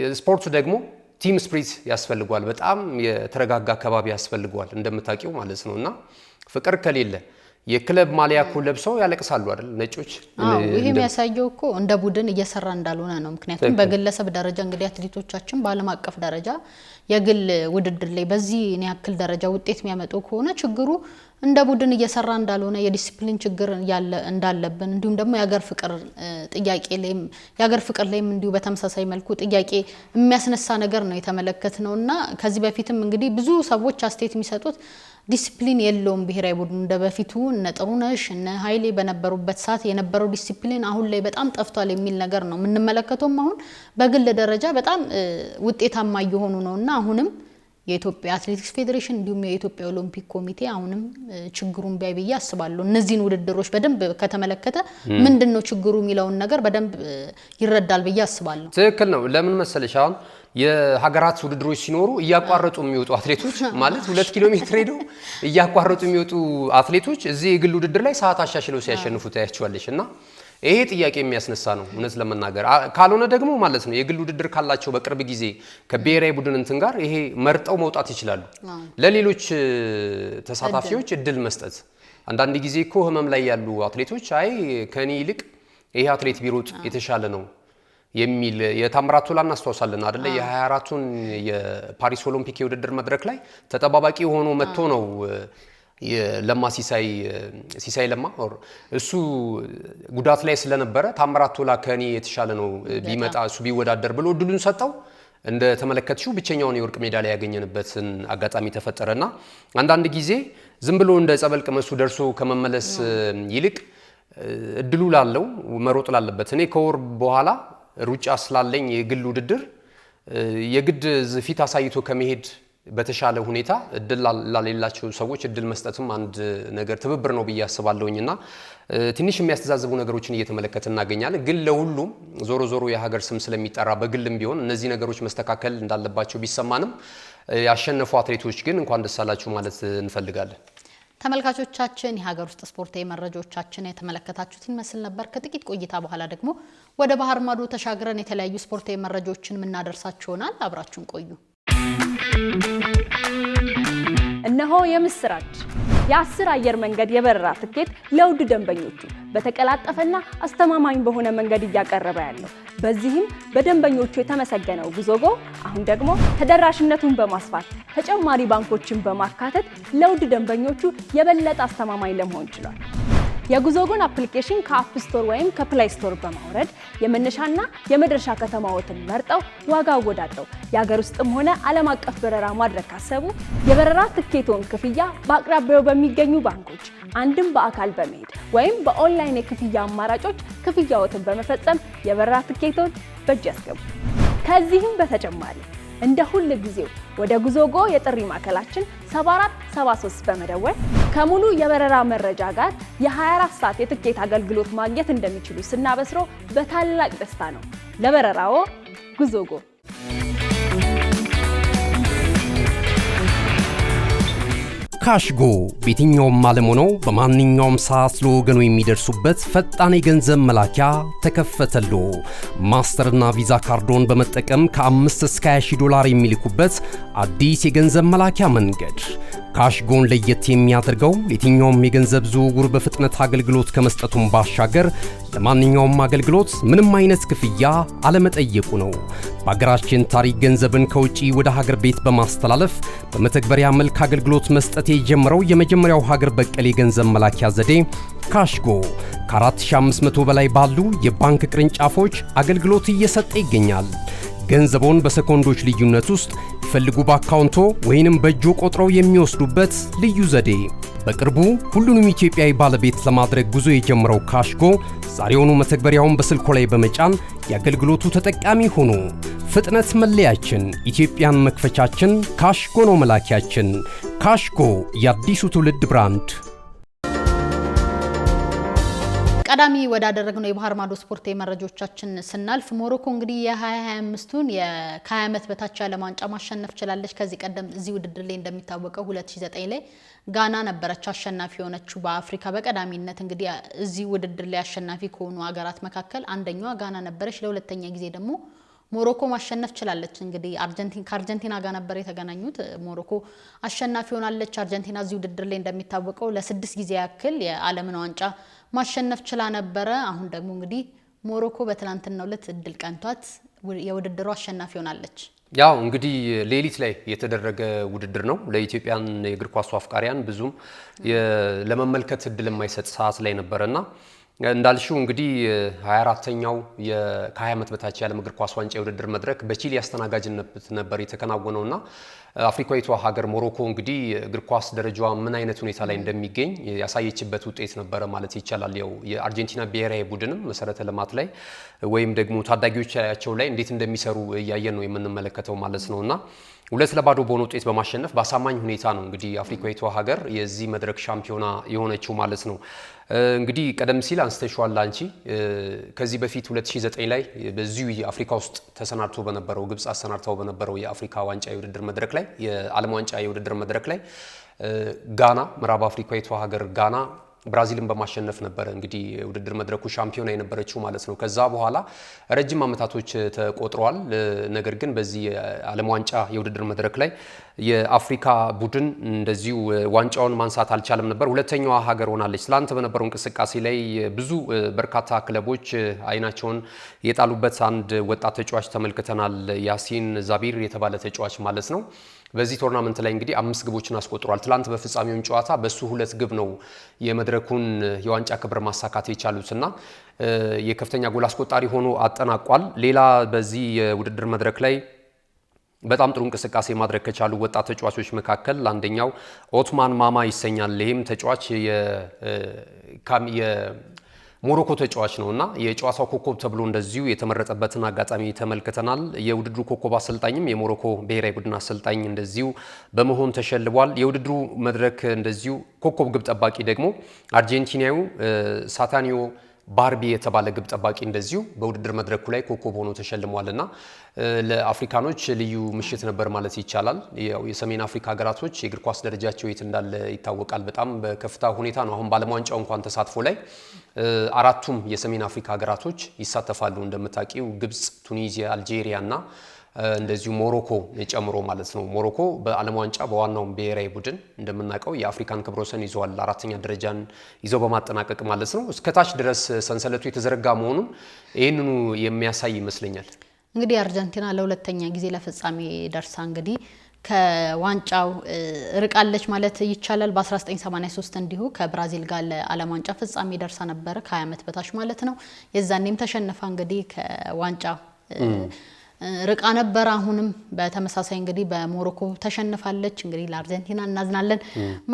S2: የስፖርቱ ደግሞ ቲም ስፕሪት ያስፈልገዋል። በጣም የተረጋጋ አካባቢ ያስፈልገዋል እንደምታውቂው ማለት ነው። እና ፍቅር ከሌለ የክለብ ማሊያ እኮ ለብሰው ያለቅሳሉ አይደል ነጮች።
S1: ይሄ የሚያሳየው እኮ እንደ ቡድን እየሰራ እንዳልሆነ ነው። ምክንያቱም በግለሰብ ደረጃ እንግዲህ አትሌቶቻችን በዓለም አቀፍ ደረጃ የግል ውድድር ላይ በዚህ ያክል ደረጃ ውጤት የሚያመጡ ከሆነ ችግሩ እንደ ቡድን እየሰራ እንዳልሆነ የዲሲፕሊን ችግር እንዳለብን እንዲሁም ደግሞ የሀገር ፍቅር ጥያቄ ላይም የሀገር ፍቅር ላይም እንዲሁ በተመሳሳይ መልኩ ጥያቄ የሚያስነሳ ነገር ነው የተመለከትነውና ከዚህ በፊትም እንግዲህ ብዙ ሰዎች አስተያየት የሚሰጡት ዲሲፕሊን የለውም ብሔራዊ ቡድኑ እንደበፊቱ እነ ጥሩነሽ እነ ኃይሌ በነበሩበት ሰዓት የነበረው ዲሲፕሊን አሁን ላይ በጣም ጠፍቷል የሚል ነገር ነው የምንመለከተውም። አሁን በግል ደረጃ በጣም ውጤታማ እየሆኑ ነውና አሁንም የኢትዮጵያ አትሌቲክስ ፌዴሬሽን እንዲሁም የኢትዮጵያ ኦሎምፒክ ኮሚቴ አሁንም ችግሩን ቢያይ ብዬ አስባለሁ። እነዚህን ውድድሮች በደንብ ከተመለከተ ምንድነው ችግሩ የሚለውን ነገር በደንብ ይረዳል ብዬ አስባለሁ።
S2: ትክክል ነው። ለምን መሰለሽ አሁን የሀገራት ውድድሮች ሲኖሩ እያቋረጡ የሚወጡ አትሌቶች ማለት 2 ኪሎ ሜትር ሄደው እያቋረጡ የሚወጡ አትሌቶች እዚህ የግል ውድድር ላይ ሰዓት አሻሽለው ሲያሸንፉ ታያቸዋለሽ እና ይሄ ጥያቄ የሚያስነሳ ነው እውነት ለመናገር። ካልሆነ ደግሞ ማለት ነው የግል ውድድር ካላቸው በቅርብ ጊዜ ከብሔራዊ ቡድን እንትን ጋር ይሄ መርጠው መውጣት ይችላሉ። ለሌሎች ተሳታፊዎች እድል መስጠት። አንዳንድ ጊዜ እኮ ህመም ላይ ያሉ አትሌቶች አይ ከኔ ይልቅ ይሄ አትሌት ቢሮጥ የተሻለ ነው የሚል የታምራት ቶላ እናስተዋውሳለን አይደለ? የ24ቱን የፓሪስ ኦሎምፒክ የውድድር መድረክ ላይ ተጠባባቂ ሆኖ መጥቶ ነው የለማ ሲሳይ ለማ እሱ ጉዳት ላይ ስለነበረ ታምራት ቶላ ከኔ የተሻለ ነው ቢመጣ እሱ ቢወዳደር ብሎ እድሉን ሰጠው። እንደ ተመለከትሽው ብቸኛውን የወርቅ ሜዳሊያ ያገኘንበትን አጋጣሚ ተፈጠረና አንዳንድ ጊዜ ዝም ብሎ እንደ ጸበል ቅመሱ ደርሶ ከመመለስ ይልቅ እድሉ ላለው መሮጥ ላለበት እኔ ከወር በኋላ ሩጫ ስላለኝ የግል ውድድር የግድ ፊት አሳይቶ ከመሄድ በተሻለ ሁኔታ እድል ላሌላቸው ሰዎች እድል መስጠትም አንድ ነገር ትብብር ነው ብዬ አስባለሁኝና ትንሽ የሚያስተዛዝቡ ነገሮችን እየተመለከትን እናገኛለን። ግን ለሁሉም ዞሮ የሀገር ስም ስለሚጠራ በግልም ቢሆን እነዚህ ነገሮች መስተካከል እንዳለባቸው ቢሰማንም ያሸነፉ አትሌቶች ግን እንኳን ደስ አላችሁ ማለት እንፈልጋለን።
S1: ተመልካቾቻችን የሀገር ውስጥ ስፖርታዊ መረጃዎቻችን የተመለከታችሁትን መስል ነበር። ከጥቂት ቆይታ በኋላ ደግሞ ወደ ባህር ማዶ ተሻግረን የተለያዩ ስፖርታዊ መረጃዎችን የምናደርሳችሁ ይሆናል። አብራችሁን ቆዩ።
S3: እነሆ የምስራች! የ10 አየር መንገድ የበረራ ትኬት ለውድ ደንበኞቹ በተቀላጠፈና አስተማማኝ በሆነ መንገድ እያቀረበ ያለው። በዚህም በደንበኞቹ የተመሰገነው ጉዞጎ አሁን ደግሞ ተደራሽነቱን በማስፋት ተጨማሪ ባንኮችን በማካተት ለውድ ደንበኞቹ የበለጠ አስተማማኝ ለመሆን ችሏል። የጉዞጎን አፕሊኬሽን ከአፕ ስቶር ወይም ከፕላይ ስቶር በማውረድ የመነሻና የመድረሻ ከተማዎትን መርጠው ዋጋ አወዳድረው የሀገር ውስጥም ሆነ ዓለም አቀፍ በረራ ማድረግ ካሰቡ የበረራ ትኬቶን ክፍያ በአቅራቢያው በሚገኙ ባንኮች አንድም በአካል በመሄድ ወይም በኦንላይን የክፍያ አማራጮች ክፍያዎትን በመፈጸም የበረራ ትኬቶን በእጅ ያስገቡ። ከዚህም በተጨማሪ እንደ ሁሉ ጊዜው ወደ ጉዞጎ የጥሪ ማዕከላችን 7473 በመደወል ከሙሉ የበረራ መረጃ ጋር የ24 ሰዓት የትኬት አገልግሎት ማግኘት እንደሚችሉ ስናበስሮ በታላቅ ደስታ ነው። ለበረራዎ ጉዞጎ።
S4: ካሽጎ በየትኛውም ዓለም ሆነው በማንኛውም ሰዓት ለወገኑ የሚደርሱበት ፈጣን የገንዘብ መላኪያ ተከፈተሎ። ማስተርና ቪዛ ካርዶን በመጠቀም ከ5 እስከ 20 ዶላር የሚልኩበት አዲስ የገንዘብ መላኪያ መንገድ። ካሽጎን ለየት የሚያደርገው የትኛውም የገንዘብ ዝውውር በፍጥነት አገልግሎት ከመስጠቱም ባሻገር ለማንኛውም አገልግሎት ምንም አይነት ክፍያ አለመጠየቁ ነው። በሀገራችን ታሪክ ገንዘብን ከውጪ ወደ ሀገር ቤት በማስተላለፍ በመተግበሪያ መልክ አገልግሎት መስጠት የጀመረው የመጀመሪያው ሀገር በቀል የገንዘብ መላኪያ ዘዴ ካሽጎ ከ4500 በላይ ባሉ የባንክ ቅርንጫፎች አገልግሎት እየሰጠ ይገኛል። ገንዘቦን በሰኮንዶች ልዩነት ውስጥ ይፈልጉ በአካውንቶ ወይንም በእጆ ቆጥረው የሚወስዱበት ልዩ ዘዴ። በቅርቡ ሁሉንም ኢትዮጵያዊ ባለቤት ለማድረግ ጉዞ የጀመረው ካሽጎ ዛሬውኑ መተግበሪያውን በስልኮ ላይ በመጫን የአገልግሎቱ ተጠቃሚ ሆኑ። ፍጥነት መለያችን፣ ኢትዮጵያን መክፈቻችን፣ ካሽጎ ነው መላኪያችን። ካሽጎ የአዲሱ ትውልድ ብራንድ።
S1: ቀዳሚ ወዳደረግነው የባህር ማዶ ስፖርት መረጃዎቻችን ስናልፍ ሞሮኮ እንግዲህ የ2025ቱን ከ20 ዓመት በታች ዓለም ዋንጫ ማሸነፍ ችላለች። ከዚህ ቀደም እዚህ ውድድር ላይ እንደሚታወቀው 2009 ላይ ጋና ነበረች አሸናፊ የሆነችው በአፍሪካ በቀዳሚነት እንግዲህ እዚህ ውድድር ላይ አሸናፊ ከሆኑ ሀገራት መካከል አንደኛዋ ጋና ነበረች። ለሁለተኛ ጊዜ ደግሞ ሞሮኮ ማሸነፍ ችላለች። እንግዲህ ከአርጀንቲና ጋር ነበር የተገናኙት። ሞሮኮ አሸናፊ ሆናለች። አርጀንቲና እዚህ ውድድር ላይ እንደሚታወቀው ለ6 ጊዜ ያክል የዓለምን ዋንጫ ማሸነፍ ችላ ነበረ። አሁን ደግሞ እንግዲህ ሞሮኮ በትናንትናው ዕለት እድል ቀንቷት የውድድሩ አሸናፊ ሆናለች።
S2: ያው እንግዲህ ሌሊት ላይ የተደረገ ውድድር ነው። ለኢትዮጵያን የእግር ኳስ አፍቃሪያን ብዙም ለመመልከት እድል የማይሰጥ ሰዓት ላይ ነበርና እንዳልሽው እንግዲህ 24ኛው ከ20 ዓመት በታች የዓለም እግር ኳስ ዋንጫ የውድድር መድረክ በቺሊ አስተናጋጅነት ነበር የተከናወነውና አፍሪካዊቷ ሀገር ሞሮኮ እንግዲህ እግር ኳስ ደረጃዋ ምን አይነት ሁኔታ ላይ እንደሚገኝ ያሳየችበት ውጤት ነበረ ማለት ይቻላል። ያው የአርጀንቲና ብሔራዊ ቡድንም መሰረተ ልማት ላይ ወይም ደግሞ ታዳጊዎቻቸው ላይ እንዴት እንደሚሰሩ እያየን ነው የምንመለከተው ማለት ነውና 2-0 በሆነ ውጤት በማሸነፍ በአሳማኝ ሁኔታ ነው እንግዲህ አፍሪካዊቷ ሀገር የዚህ መድረክ ሻምፒዮና የሆነችው ማለት ነው። እንግዲህ ቀደም ሲል አንስተሽዋል አንቺ ከዚህ በፊት 2009 ላይ በዚሁ አፍሪካ ውስጥ ተሰናድቶ በነበረው ግብጽ አሰናድተው በነበረው የአፍሪካ ዋንጫ የውድድር መድረክ ላይ የዓለም ዋንጫ የውድድር መድረክ ላይ ጋና ምዕራብ አፍሪካዊቷ ሀገር ጋና ብራዚልን በማሸነፍ ነበር እንግዲህ የውድድር መድረኩ ሻምፒዮና የነበረችው ማለት ነው። ከዛ በኋላ ረጅም ዓመታቶች ተቆጥረዋል። ነገር ግን በዚህ የዓለም ዋንጫ የውድድር መድረክ ላይ የአፍሪካ ቡድን እንደዚሁ ዋንጫውን ማንሳት አልቻለም ነበር። ሁለተኛዋ ሀገር ሆናለች። ትላንት በነበረው እንቅስቃሴ ላይ ብዙ በርካታ ክለቦች አይናቸውን የጣሉበት አንድ ወጣት ተጫዋች ተመልክተናል። ያሲን ዛቢር የተባለ ተጫዋች ማለት ነው። በዚህ ቶርናመንት ላይ እንግዲህ 5 ግቦችን አስቆጥሯል። ትላንት በፍጻሜውን ጨዋታ በሱ 2 ግብ ነው የመድረኩን የዋንጫ ክብር ማሳካት የቻሉትና የከፍተኛ ጎል አስቆጣሪ ሆኖ አጠናቋል። ሌላ በዚህ የውድድር መድረክ ላይ በጣም ጥሩ እንቅስቃሴ ማድረግ ከቻሉ ወጣት ተጫዋቾች መካከል አንደኛው ኦትማን ማማ ይሰኛል። ይህም ተጫዋች ሞሮኮ ተጫዋች ነውና የጨዋታው ኮከብ ተብሎ እንደዚሁ የተመረጠበትን አጋጣሚ ተመልክተናል። የውድድሩ ኮከብ አሰልጣኝም የሞሮኮ ብሔራዊ ቡድን አሰልጣኝ እንደዚሁ በመሆን ተሸልሟል። የውድድሩ መድረክ እንደዚሁ ኮከብ ግብ ጠባቂ ደግሞ አርጀንቲናዊው ሳታኒዮ ባርቢ የተባለ ግብ ጠባቂ እንደዚሁ በውድድር መድረኩ ላይ ኮከብ ሆኖ ተሸልሟልና ለአፍሪካኖች ልዩ ምሽት ነበር ማለት ይቻላል። ያው የሰሜን አፍሪካ ሀገራቶች የእግር ኳስ ደረጃቸው የት እንዳለ ይታወቃል። በጣም በከፍታ ሁኔታ ነው። አሁን ባለም ዋንጫው እንኳን ተሳትፎ ላይ 4ቱም የሰሜን አፍሪካ ሀገራቶች ይሳተፋሉ። እንደምታውቂው ግብጽ፣ ቱኒዚያ፣ አልጄሪያ እና እንደዚሁ ሞሮኮ ጨምሮ ማለት ነው። ሞሮኮ በዓለም ዋንጫ በዋናው ብሔራዊ ቡድን እንደምናውቀው የአፍሪካን ክብረ ወሰን ይዘዋል። 4ኛ ደረጃን ይዘው በማጠናቀቅ ማለት ነው። እስከታች ድረስ ሰንሰለቱ የተዘረጋ መሆኑን ይህንኑ የሚያሳይ ይመስለኛል።
S1: እንግዲህ አርጀንቲና ለሁለተኛ ጊዜ ለፍጻሜ ደርሳ እንግዲህ ከዋንጫው ርቃለች ማለት ይቻላል። በ1983 እንዲሁ ከብራዚል ጋር ለዓለም ዋንጫ ፍጻሜ ደርሳ ነበር ከ20 ዓመት በታች ማለት ነው። የዛኔም ተሸነፋ እንግዲህ ከዋንጫ ርቃ ነበር። አሁንም በተመሳሳይ እንግዲህ በሞሮኮ ተሸንፋለች። እንግዲህ ለአርጀንቲና እናዝናለን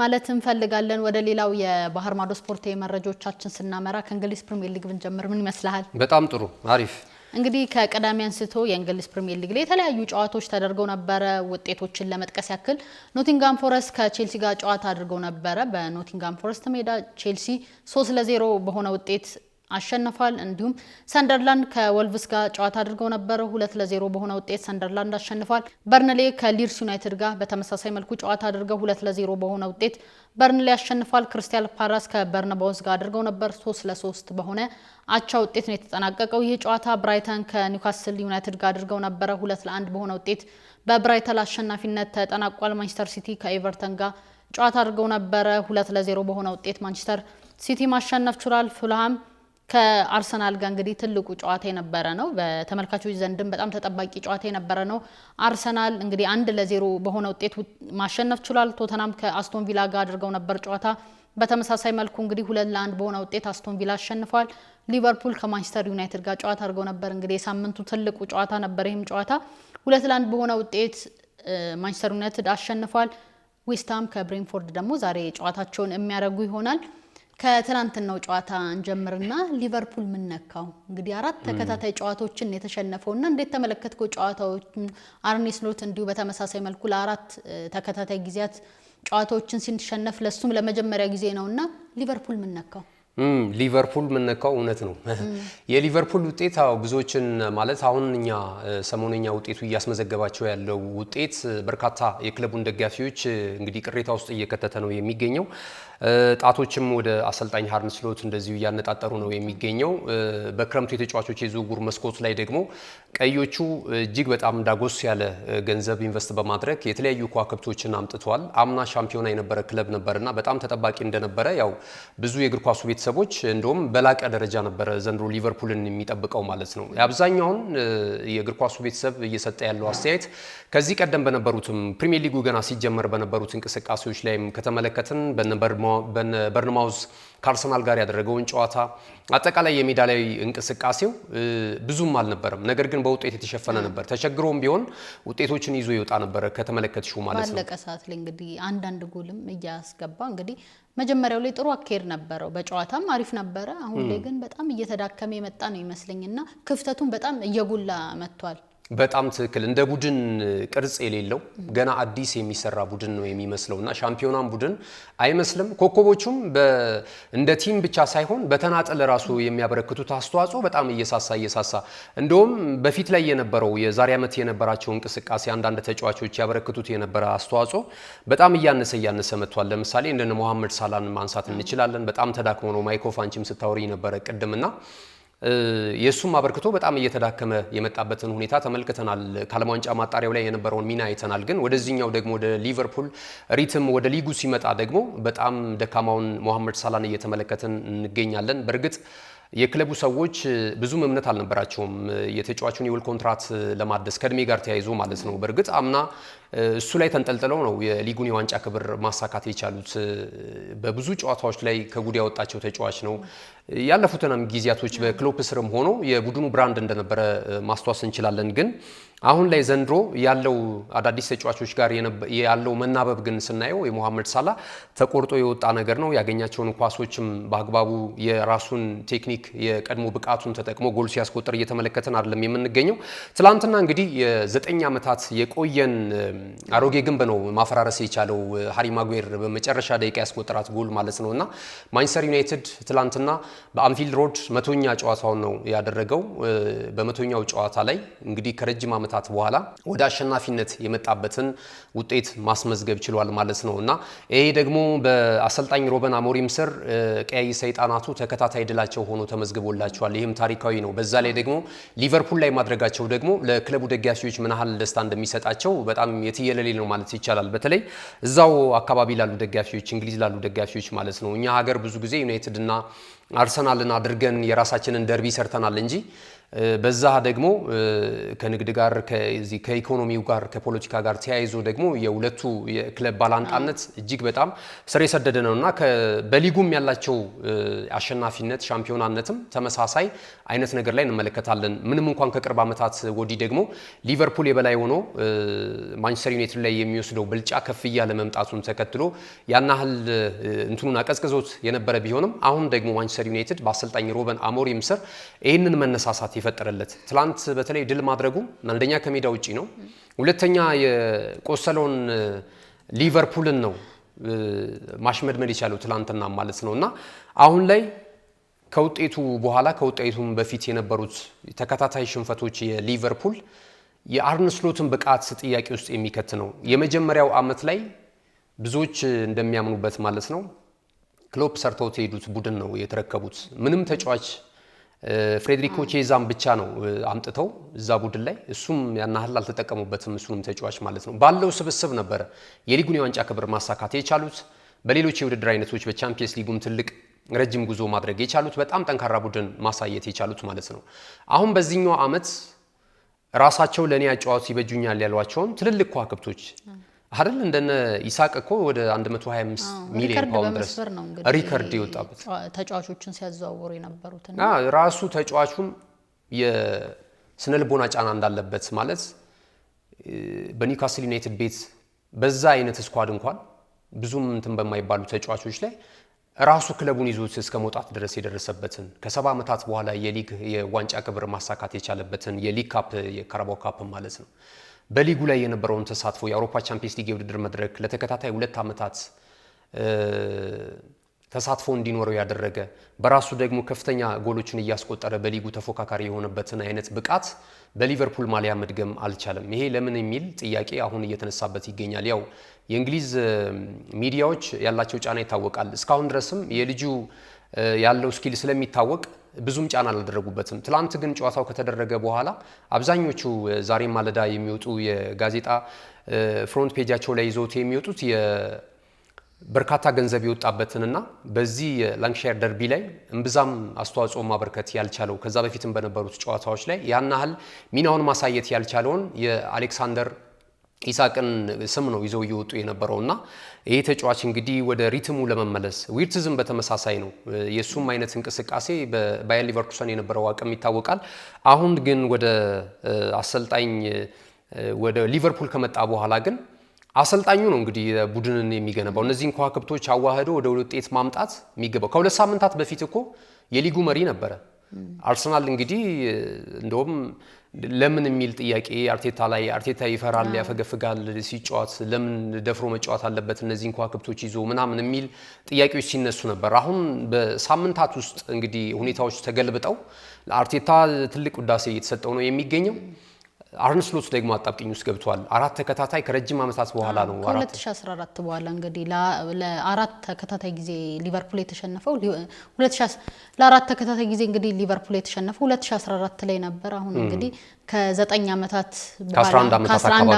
S1: ማለት እንፈልጋለን። ወደ ሌላው የባህር ማዶ ስፖርታዊ መረጃዎቻችን ስናመራ ከእንግሊዝ ፕሪሚየር ሊግ ብንጀምር ምን ይመስልሃል?
S2: በጣም ጥሩ አሪፍ።
S1: እንግዲህ ከቀዳሚ አንስቶ የእንግሊዝ ፕሪሚየር ሊግ ላይ የተለያዩ ጨዋታዎች ተደርገው ነበረ። ውጤቶችን ለመጥቀስ ያክል ኖቲንጋም ፎረስት ከቼልሲ ጋር ጨዋታ አድርገው ነበረ። በኖቲንጋም ፎረስት ሜዳ ቼልሲ 3-0 በሆነ ውጤት አሸንፏል። እንዲሁም ሰንደርላንድ ከወልቭስ ጋር ጨዋታ አድርገው ነበር። 2-0 በሆነ ውጤት ሰንደርላንድ አሸንፏል። በርንሌ ከሊድስ ዩናይትድ ጋር በተመሳሳይ መልኩ ጨዋታ አድርገው 2-0 በሆነ ውጤት በርንሌ አሸንፏል። ክሪስታል ፓላስ ከበርንማውዝ ጋር አድርገው ነበር። 3-3 በሆነ አቻ ውጤት ነው የተጠናቀቀው። ይህ ጨዋታ ብራይተን ከኒውካስል ዩናይትድ ጋር አድርገው ነበር። 2-1 በሆነ ውጤት በብራይተን አሸናፊነት ተጠናቋል። ማንቸስተር ሲቲ ከኤቨርተን ጋር ጨዋታ አድርገው ነበር። 2-0 በሆነ ውጤት ማንቸስተር ሲቲ ማሸነፍ ችሏል። ፉልሃም ከአርሰናል ጋር እንግዲህ ትልቁ ጨዋታ የነበረ ነው። በተመልካቾች ዘንድም በጣም ተጠባቂ ጨዋታ የነበረ ነው። አርሰናል እንግዲህ 1-0 በሆነ ውጤት ማሸነፍ ችሏል። ቶተናም ከአስቶን ቪላ ጋር አድርገው ነበር ጨዋታ በተመሳሳይ መልኩ እንግዲህ 2-1 በሆነ ውጤት አስቶን ቪላ አሸንፏል። ሊቨርፑል ከማንቸስተር ዩናይትድ ጋር ጨዋታ አድርገው ነበር። እንግዲህ የሳምንቱ ትልቁ ጨዋታ ነበር። ይህም ጨዋታ 2-1 በሆነ ውጤት ማንቸስተር ዩናይትድ አሸንፏል። ዌስትሃም ከብሬንፎርድ ደግሞ ዛሬ ጨዋታቸውን የሚያደርጉ ይሆናል። ከትናንትናው ጨዋታ እንጀምርና ሊቨርፑል ምን ነካው? እንግዲህ 4 ተከታታይ ጨዋታዎችን የተሸነፈውና እንዴት ተመለከትከው ጨዋታዎችን? አርኔ ስሎት እንዲሁ በተመሳሳይ መልኩ ለ4 ተከታታይ ጊዜያት ጨዋታዎችን ሲሸነፍ ለሱም ለመጀመሪያ ጊዜ ነውና ሊቨርፑል ምን ነካው?
S2: ሊቨርፑል ምን ነካው? እውነት ነው። የሊቨርፑል ውጤት ብዙዎችን ማለት አሁን እኛ ሰሞነኛ ውጤቱ እያስመዘገባቸው ያለው ውጤት በርካታ የክለቡን ደጋፊዎች እንግዲህ ቅሬታ ውስጥ እየከተተ ነው የሚገኘው። ጣቶችም ወደ አሰልጣኝ አርነ ስሎት እንደዚሁ እያነጣጠሩ ነው የሚገኘው። በክረምቱ የተጫዋቾች የዝውውር መስኮት ላይ ደግሞ ቀዮቹ እጅግ በጣም ዳጎስ ያለ ገንዘብ ኢንቨስት በማድረግ የተለያዩ ከዋክብቶችን አምጥተዋል። አምና ሻምፒዮና የነበረ ክለብ ነበርና በጣም ተጠባቂ እንደነበረ ያው ብዙ የእግር ኳሱ ቤተሰቦች እንደውም በላቀ ደረጃ ነበረ ዘንድሮ ሊቨርፑልን የሚጠብቀው ማለት ነው። አብዛኛውን የእግር ኳሱ ቤተሰብ እየሰጠ ያለው አስተያየት ከዚህ ቀደም በነበሩትም ፕሪሚየር ሊጉ ገና ሲጀመር በነበሩት እንቅስቃሴዎች ላይም ከተመለከትን በርንማውዝ ከአርሰናል ጋር ያደረገውን ጨዋታ አጠቃላይ የሜዳ ላይ እንቅስቃሴው ብዙም አልነበረም። ነገር ግን በውጤት የተሸፈነ ነበር። ተቸግሮም ቢሆን ውጤቶችን ይዞ ይወጣ ነበር ከተመለከትሽው ማለት ነው።
S1: ባለቀ ሰዓት ላይ እንግዲህ አንዳንድ ጎልም እያስገባ እንግዲህ መጀመሪያው ላይ ጥሩ አካሄድ ነበረው። በጨዋታም አሪፍ ነበረ። አሁን ላይ ግን በጣም እየተዳከመ የመጣ ነው ይመስለኝና ክፍተቱን በጣም እየጎላ መጥቷል።
S2: በጣም ትክክል። እንደ ቡድን ቅርጽ የሌለው ገና አዲስ የሚሰራ ቡድን ነው የሚመስለውና ሻምፒዮናም ቡድን አይመስልም። ኮከቦቹም እንደ ቲም ብቻ ሳይሆን በተናጠል ራሱ የሚያበረክቱት አስተዋጽኦ በጣም እየሳሳ እንደውም በፊት ላይ የነበረው የዛሬ ዓመት የነበራቸው እንቅስቃሴ አንዳንድ ተጫዋቾች ያበረክቱት የነበረ አስተዋጽኦ በጣም እያነሰ መጥቷል። ለምሳሌ እንደነ መሐመድ ሳላን ማንሳት እንችላለን። በጣም ተዳክሞ ነው ማይኮ ፋንቺም ስታወሪ ነበረ ቅድምና የሱም አበርክቶ በጣም እየተዳከመ የመጣበትን ሁኔታ ተመልክተናል። ከዓለም ዋንጫ ማጣሪያው ላይ የነበረውን ሚና አይተናል። ግን ወደዚህኛው ደግሞ ወደ ሊቨርፑል ሪትም ወደ ሊጉ ሲመጣ ደግሞ በጣም ደካማውን መሐመድ ሳላን እየተመለከትን እንገኛለን። በእርግጥ የክለቡ ሰዎች ብዙም እምነት አልነበራቸውም የተጫዋቹን የውል ኮንትራት ለማደስ ከእድሜ ጋር ተያይዞ ማለት ነው። በእርግጥ አምና እሱ ላይ ተንጠልጥለው ነው የሊጉን የዋንጫ ክብር ማሳካት የቻሉት። በብዙ ጨዋታዎች ላይ ከጉድ ያወጣቸው ተጫዋች ነው። ያለፉትንም ጊዜያቶች በክሎፕ ስርም ሆኖ የቡድኑ ብራንድ እንደነበረ ማስተዋስ እንችላለን። ግን አሁን ላይ ዘንድሮ ያለው አዳዲስ ተጫዋቾች ጋር ያለው መናበብ ግን ስናየው የመሐመድ ሳላ ተቆርጦ የወጣ ነገር ነው። ያገኛቸውን ኳሶችም በአግባቡ የራሱን ቴክኒክ የቀድሞ ብቃቱን ተጠቅሞ ጎል ሲያስቆጥር እየተመለከተን አይደለም የምንገኘው። ትላንትና እንግዲህ የ9 ዓመታት የቆየን አሮጌ ግንብ ነው ማፈራረስ የቻለው ሃሪ ማጉዌር በመጨረሻ ደቂቃ ያስቆጠራት ጎል ማለት ነውና ማንቸስተር ዩናይትድ ትላንትና በአንፊልድ ሮድ 100ኛ ጨዋታውን ነው ያደረገው። በ100ኛው ጨዋታ ላይ እንግዲህ ከረጅም ዓመታት በኋላ ወደ አሸናፊነት የመጣበትን ውጤት ማስመዝገብ ችሏል ማለት ነውና ይሄ ደግሞ በአሰልጣኝ ሮበን አሞሪም ስር ቀያይ ሰይጣናቱ ተከታታይ ድላቸው ሆኖ ተመዝግቦላቸዋል። ይህም ታሪካዊ ነው። በዛ ላይ ደግሞ ሊቨርፑል ላይ ማድረጋቸው ደግሞ ለክለቡ ደጋፊዎች ምን ያህል ደስታ እንደሚሰጣቸው በጣም የትየለሌ ነው ማለት ይቻላል። በተለይ እዛው አካባቢ ላሉ ደጋፊዎች፣ እንግሊዝ ላሉ ደጋፊዎች ማለት ነው። እኛ ሀገር ብዙ ጊዜ ዩናይትድ እና አርሰናልን አድርገን የራሳችንን ደርቢ ሰርተናል እንጂ በዛ ደግሞ ከንግድ ጋር ከኢኮኖሚው ጋር ከፖለቲካ ጋር ተያይዞ ደግሞ የሁለቱ የክለብ ባላንጣነት እጅግ በጣም ስር የሰደደ ነውና በሊጉም ያላቸው አሸናፊነት ሻምፒዮናነትም ተመሳሳይ አይነት ነገር ላይ እንመለከታለን። ምንም እንኳን ከቅርብ ዓመታት ወዲህ ደግሞ ሊቨርፑል የበላይ ሆኖ ማንቸስተር ዩናይትድ ላይ የሚወስደው ብልጫ ከፍ እያለ መምጣቱን ተከትሎ ያን ያህል እንትኑን አቀዝቅዞት የነበረ ቢሆንም አሁን ደግሞ ማንቸስተር ዩናይትድ በአሰልጣኝ ሮበን አሞሪም ስር ይህንን መነሳሳት የፈጠረለት ትላንት በተለይ ድል ማድረጉ አንደኛ ከሜዳ ውጪ ነው፣ ሁለተኛ የቆሰለውን ሊቨርፑልን ነው ማሽመድመድ የቻለው ትላንትና ማለት ነውና አሁን ላይ ከውጤቱ በኋላ ከውጤቱም በፊት የነበሩት ተከታታይ ሽንፈቶች የሊቨርፑል የአርነ ስሎትን ብቃት ጥያቄ ውስጥ የሚከት ነው። የመጀመሪያው ዓመት ላይ ብዙዎች እንደሚያምኑበት ማለት ነው ክሎፕ ሰርተው የሄዱት ቡድን ነው የተረከቡት። ምንም ተጫዋች ፍሬድሪኮ ቼዛም ብቻ ነው አምጥተው እዛ ቡድን ላይ እሱም ያናህል አልተጠቀሙበትም። እሱንም ተጫዋች ማለት ነው ባለው ስብስብ ነበረ የሊጉን የዋንጫ ክብር ማሳካት የቻሉት። በሌሎች የውድድር አይነቶች በቻምፒየንስ ሊጉም ትልቅ ረጅም ጉዞ ማድረግ የቻሉት በጣም ጠንካራ ቡድን ማሳየት የቻሉት ማለት ነው። አሁን በዚህኛው ዓመት ራሳቸው ለኔ አጫዋች ይበጁኛል ያሏቸውን ትልልቅ ከዋክብቶች አይደል እንደነ ኢሳቅ እኮ ወደ 125 ሚሊዮን ፓውንድ ድረስ ሪከርድ ይወጣበት
S1: ተጫዋቾችን ሲያዘዋውሩ የነበሩትና
S2: ራሱ ተጫዋቹም የስነልቦና ጫና እንዳለበት ማለት በኒውካስል ዩናይትድ ቤት በዛ አይነት ስኳድ እንኳን ብዙም እንትን በማይባሉ ተጫዋቾች ላይ ራሱ ክለቡን ይዞት እስከ መውጣት ድረስ የደረሰበትን ከ70 ዓመታት በኋላ የሊግ የዋንጫ ክብር ማሳካት የቻለበትን የሊግ ካፕ የካራባኦ ካፕ ማለት ነው በሊጉ ላይ የነበረውን ተሳትፎ የአውሮፓ ቻምፒየንስ ሊግ የውድድር መድረክ ለተከታታይ 2 ዓመታት ተሳትፎ እንዲኖረው ያደረገ በራሱ ደግሞ ከፍተኛ ጎሎችን እያስቆጠረ በሊጉ ተፎካካሪ የሆነበትን አይነት ብቃት በሊቨርፑል ማሊያ መድገም አልቻለም። ይሄ ለምን የሚል ጥያቄ አሁን እየተነሳበት ይገኛል። ያው የእንግሊዝ ሚዲያዎች ያላቸው ጫና ይታወቃል። እስካሁን ድረስም የልጁ ያለው ስኪል ስለሚታወቅ ብዙም ጫና አላደረጉበትም። ትላንት ግን ጨዋታው ከተደረገ በኋላ አብዛኞቹ ዛሬ ማለዳ የሚወጡ የጋዜጣ ፍሮንት ፔጃቸው ላይ ይዘውት የሚወጡት በርካታ ገንዘብ ይወጣበትንና በዚህ ላንካሻየር ደርቢ ላይ እምብዛም አስተዋጽኦ ማበርከት ያልቻለው ከዛ በፊትም በነበሩት ጨዋታዎች ላይ ያን ያህል ሚናውን ማሳየት ያልቻለውን የአሌክሳንደር ኢሳቅን ስም ነው ይዘው እየወጡ የነበረውና ይሄ ተጫዋች እንግዲህ ወደ ሪትሙ ለመመለስ ዊርትዝም በተመሳሳይ ነው የሱም አይነት እንቅስቃሴ በባየር ሊቨርኩሰን የነበረው አቅም ይታወቃል። አሁን ግን ወደ አሰልጣኝ ወደ ሊቨርፑል ከመጣ በኋላ ግን አሰልጣኙ ነው እንግዲህ ቡድንን የሚገነባው እነዚህን ከዋክብቶች አዋህዶ ወደ ውጤት ማምጣት የሚገባው። ከ2 ሳምንታት በፊት እኮ የሊጉ መሪ ነበረ አርሰናል። እንግዲህ እንደውም ለምን የሚል ጥያቄ አርቴታ ይፈራል፣ ያፈገፍጋል ሲጫወት፣ ለምን ደፍሮ መጫወት አለበት እነዚህን ከዋክብቶች ይዞ ምናምን የሚል ጥያቄዎች ሲነሱ ነበር። አሁን በሳምንታት ውስጥ እንግዲህ ሁኔታዎች ተገልብጠው ለአርቴታ ትልቅ ውዳሴ እየተሰጠው ነው የሚገኘው። አርነ ስሎት ደግሞ አጣብቂኝ ውስጥ ገብቷል። 4 ተከታታይ ከረጅም ዓመታት በኋላ ነው
S1: ከ2014 በኋላ እንግዲህ ለ4 ተከታታይ ጊዜ ሊቨርፑል የተሸነፈው ለ4 ተከታታይ ጊዜ እንግዲህ ሊቨርፑል የተሸነፈው 2014 ላይ ነበር። አሁን እንግዲህ ከ9 ዓመታት በኋላ ከ11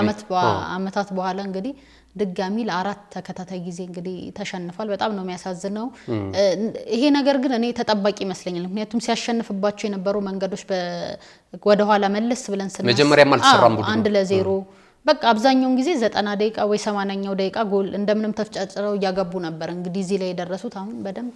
S1: ዓመታት በኋላ እንግዲህ ድጋሚ ለ4 ተከታታይ ጊዜ እንግዲህ ተሸንፏል። በጣም ነው የሚያሳዝነው። ይሄ ነገር ግን እኔ ተጠባቂ ይመስለኛል። ምክንያቱም ሲያሸንፍባቸው የነበሩ መንገዶች ወደ ኋላ መለስ ብለን ስናስብ
S2: መጀመሪያም አልተሰራም ቡድኑ
S1: 1-0 በቃ አብዛኛውን ጊዜ 90 ደቂቃ ወይ 80ኛው ደቂቃ ጎል እንደምንም ተፍጨጭረው እያገቡ ነበር። እንግዲህ እዚህ ላይ የደረሱት አሁን በደንብ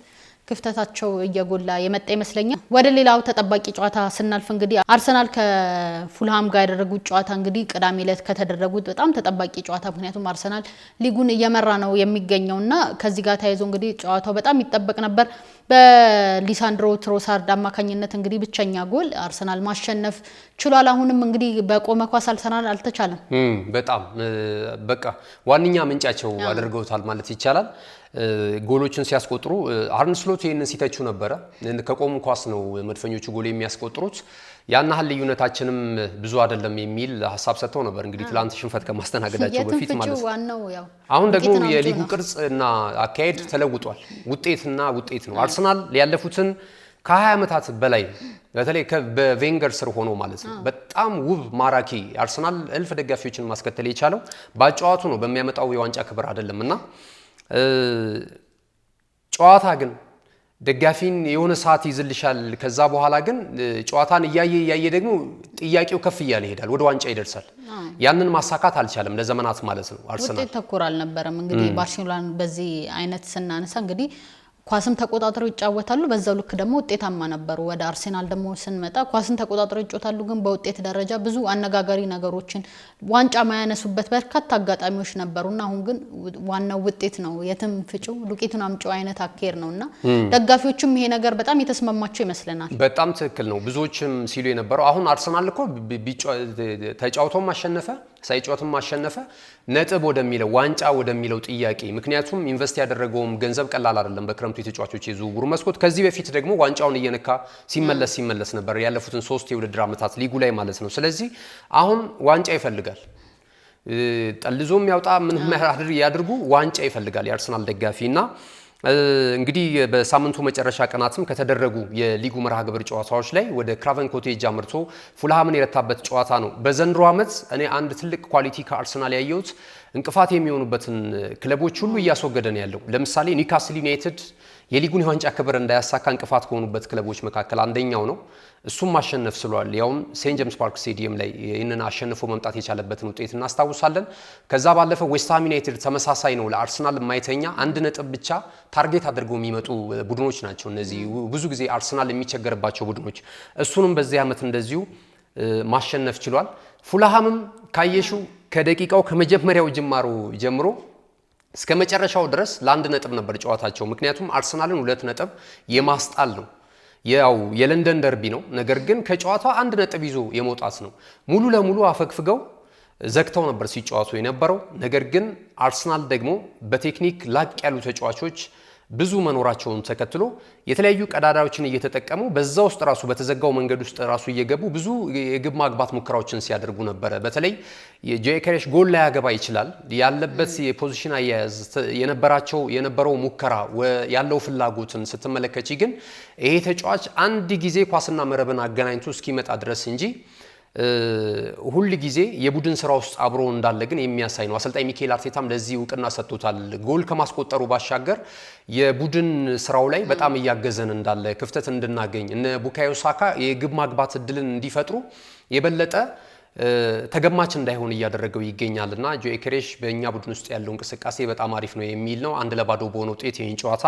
S1: ክፍተታቸው እየጎላ የመጣ ይመስለኛል። ወደ ሌላው ተጠባቂ ጨዋታ ስናልፍ እንግዲህ አርሰናል ከፉልሃም ጋር ያደረጉት ጨዋታ እንግዲህ ቅዳሜ ዕለት ከተደረጉት በጣም ተጠባቂ ጨዋታ ምክንያቱም አርሰናል ሊጉን እየመራ ነው የሚገኘውና ከዚህ ጋር ተያይዞ እንግዲህ ጨዋታው በጣም ይጠበቅ ነበር። በሊሳንድሮ ትሮሳርድ አማካኝነት እንግዲህ ብቸኛ ጎል አርሰናል ማሸነፍ ችሏል። አሁንም እንግዲህ በቆመ ኳስ አርሰናል አልተቻለም።
S2: በጣም በቃ ዋንኛ ምንጫቸው አድርገውታል ማለት ይቻላል። ጎሎችን ሲያስቆጥሩ አርነ ስሎት ይሄንን ሲተቹ ነበረ። ከቆሙ ኳስ ነው መድፈኞቹ ጎል የሚያስቆጥሩት ያን ያህል ልዩነታችንም ብዙ አይደለም የሚል ሐሳብ ሰጥተው ነበር። እንግዲህ ትላንት ሽንፈት ከማስተናገዳቸው በፊት ማለት ነው። አሁን ደግሞ የሊጉ ቅርጽና አካሄድ ተለውጧል። ውጤትና ውጤት ነው። አርሰናል ያለፉትን ከ20 ዓመታት በላይ በተለይ በቬንገር ስር ሆኖ ማለት ነው በጣም ውብ ማራኪ አርሰናል እልፍ ደጋፊዎችን ማስከተል የቻለው ባጫዋቱ ነው፣ በሚያመጣው የዋንጫ ክብር አይደለምና ጨዋታ ግን ደጋፊን የሆነ ሰዓት ይዝልሻል። ከዛ በኋላ ግን ጨዋታን እያየ ደግሞ ጥያቄው ከፍ እያለ ይሄዳል፣ ወደ ዋንጫ ይደርሳል። ያንን ማሳካት አልቻለም ለዘመናት ማለት ነው። አርሰናል
S1: ውጤት ተኮር አልነበረም። እንግዲህ ባርሴሎናን በዚህ አይነት ስናነሳ እንግዲህ ኳስም ተቆጣጥረው ይጫወታሉ፣ በዛው ልክ ደግሞ ውጤታማ ነበሩ። ወደ አርሰናል ደግሞ ስንመጣ ኳስን ተቆጣጥረው ይጫወታሉ፣ ግን በውጤት ደረጃ ብዙ አነጋጋሪ ነገሮችን ዋንጫ ማያነሱበት በርካታ አጋጣሚዎች ነበሩና አሁን ግን ዋናው ውጤት ነው። የትም ፍጪው ዱቄቱን አምጪው አይነት አካሄድ ነውና ደጋፊዎችም ይሄ ነገር በጣም የተስማማቸው ይመስለናል።
S2: በጣም ትክክል ነው። ብዙዎችም ሲሉ የነበረው አሁን አርሰናል እኮ ተጫውቶም ማሸነፈ ሳይጫወትም ማሸነፈ ነጥብ ወደሚለው ዋንጫ ወደሚለው ጥያቄ ምክንያቱም ኢንቨስት ያደረገውም ገንዘብ ቀላል አይደለም በክረምቱ የተጫዋቾች የዝውውር መስኮት። ከዚህ በፊት ደግሞ ዋንጫውን እየነካ ሲመለስ ነበር ያለፉትን 3 የውድድር ዓመታት ሊጉ ላይ ማለት ነው። ስለዚህ አሁን ዋንጫ ይፈልጋል። ጠልዞም ያውጣ ምንም ያድርጉ ዋንጫ ይፈልጋል የአርሰናል ደጋፊና እንግዲህ በሳምንቱ መጨረሻ ቀናትም ከተደረጉ የሊጉ መርሃ ግብር ጨዋታዎች ላይ ወደ ክራቨን ኮቴጅ አምርቶ ፉልሃምን የረታበት ጨዋታ ነው። በዘንድሮ ዓመት እኔ አንድ ትልቅ ኳሊቲ ከአርሰናል ያየሁት እንቅፋት የሚሆኑበትን ክለቦች ሁሉ እያስወገደ ነው ያለው። ለምሳሌ ኒውካስል ዩናይትድ የሊጉን የዋንጫ ክብር እንዳያሳካ እንቅፋት ከሆኑበት ክለቦች መካከል አንደኛው ነው። እሱም ማሸነፍ ስሏል። ያውም ሴንት ጄምስ ፓርክ ስቴዲየም ላይ ይህንን አሸንፎ መምጣት የቻለበትን ውጤት እናስታውሳለን። ከዛ ባለፈ ዌስትሃም ዩናይትድ ተመሳሳይ ነው። ለአርሰናል የማይተኛ አንድ ነጥብ ብቻ ታርጌት አድርገው የሚመጡ ቡድኖች ናቸው እነዚህ ብዙ ጊዜ አርሰናል የሚቸገርባቸው ቡድኖች። እሱንም በዚህ ዓመት እንደዚሁ ማሸነፍ ችሏል። ፉልሃምም ካየሹ ከደቂቃው ከመጀመሪያው ጅማሮ ጀምሮ እስከ መጨረሻው ድረስ ለአንድ ነጥብ ነበር ጨዋታቸው። ምክንያቱም አርሰናልን 2 ነጥብ የማስጣል ነው። ያው የለንደን ደርቢ ነው። ነገር ግን ከጨዋታው አንድ ነጥብ ይዞ የመውጣት ነው። ሙሉ ለሙሉ አፈግፍገው ዘግተው ነበር ሲጫወቱ የነበረው። ነገር ግን አርሰናል ደግሞ በቴክኒክ ላቅ ያሉ ተጫዋቾች ብዙ መኖራቸውን ተከትሎ የተለያዩ ቀዳዳዎችን እየተጠቀሙ በዛ ውስጥ ራሱ በተዘጋው መንገድ ውስጥ ራሱ እየገቡ ብዙ የግብ ማግባት ሙከራዎችን ሲያደርጉ ነበረ። በተለይ የጄኬሬሽ ጎል ላይ ያገባ ይችላል ያለበት የፖዚሽን አያያዝ የነበረው ሙከራ ያለው ፍላጎትን ስትመለከቺ ግን ይሄ ተጫዋች አንድ ጊዜ ኳስና መረብን አገናኝቶ እስኪመጣ ድረስ እንጂ ሁሉ ጊዜ የቡድን ስራ ውስጥ አብሮ እንዳለ ግን የሚያሳይ ነው። አሰልጣኝ ሚካኤል አርቴታም ለዚህ እውቅና ሰጥቶታል። ጎል ከማስቆጠሩ ባሻገር የቡድን ስራው ላይ በጣም እያገዘን እንዳለ ክፍተት እንድናገኝ እነ ቡካዮ ሳካ የግብ ማግባት እድልን እንዲፈጥሩ የበለጠ ተገማች እንዳይሆን እያደረገው ይገኛልና ጆኬሬሽ በእኛ ቡድን ውስጥ ያለው እንቅስቃሴ በጣም አሪፍ ነው የሚል ነው። 1-0 በሆነ ውጤት ይህን ጨዋታ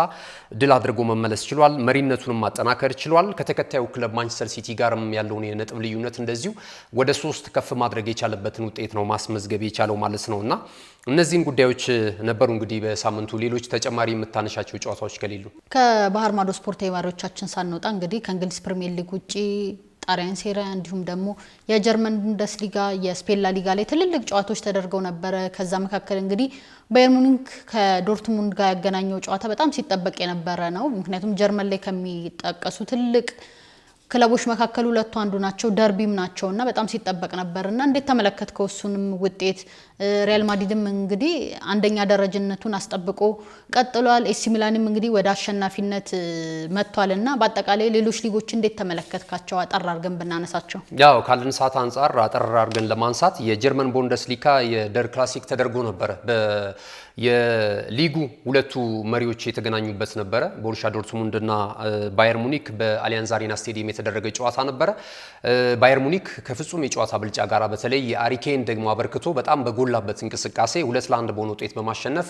S2: ድል አድርጎ መመለስ ችሏል። መሪነቱንም ማጠናከር ችሏል። ከተከታዩ ክለብ ማንቸስተር ሲቲ ጋርም ያለውን የነጥብ ልዩነት እንደዚሁ ወደ 3 ከፍ ማድረግ የቻለበትን ውጤት ነው ማስመዝገብ የቻለው ማለት ነውና እነዚህን ጉዳዮች ነበሩ እንግዲህ በሳምንቱ። ሌሎች ተጨማሪ የምታነሻቸው ጨዋታዎች ከሌሉ
S1: ከባህር ማዶ ስፖርታዊ ወሬዎቻችን ሳንወጣ እንግዲህ ከእንግሊዝ ፕሪሚየር ሊግ ውጪ ጣሊያን ሴሪያ እንዲሁም ደግሞ የጀርመን ቡንደስሊጋ የስፔን ላሊጋ ላይ ትልልቅ ጨዋታዎች ተደርገው ነበረ። ከዛ መካከል እንግዲህ ባየር ሙኒክ ከዶርትሙንድ ጋር ያገናኘው ጨዋታ በጣም ሲጠበቅ የነበረ ነው። ምክንያቱም ጀርመን ላይ ከሚጠቀሱ ትልቅ ክለቦች መካከል ሁለቱ አንዱ ናቸው፣ ደርቢም ናቸውና በጣም ሲጠበቅ ነበርና እንዴት ተመለከትከው እሱንም ውጤት? ሪያል ማድሪድም እንግዲህ አንደኛ ደረጃነቱን አስጠብቆ ቀጥሏል። ኤሲ ሚላንም እንግዲህ ወደ አሸናፊነት መጥቷልና በአጠቃላይ ሌሎች ሊጎች እንዴት ተመለከትካቸው? አጠር አድርገን ብናነሳቸው።
S2: ያው ካለን ሰዓት አንፃር አጠር አድርገን ለማንሳት የጀርመን ቡንደስሊጋ የደር ክላሲክ ተደርጎ ነበረ። የሊጉ ሁለቱ መሪዎች የተገናኙበት ነበረ። ቦሩሲያ ዶርትሙንድ እና ባየር ሙኒክ በአሊያንዝ አሬና ስቴዲየም የተደረገ ጨዋታ ነበረ። ባየር ሙኒክ ከፍጹም የጨዋታ ብልጫ ጋር በተለይ የአሪኬን ደግሞ አበርክቶ በጣም በጎላበት እንቅስቃሴ 2-1 በሆነ ውጤት በማሸነፍ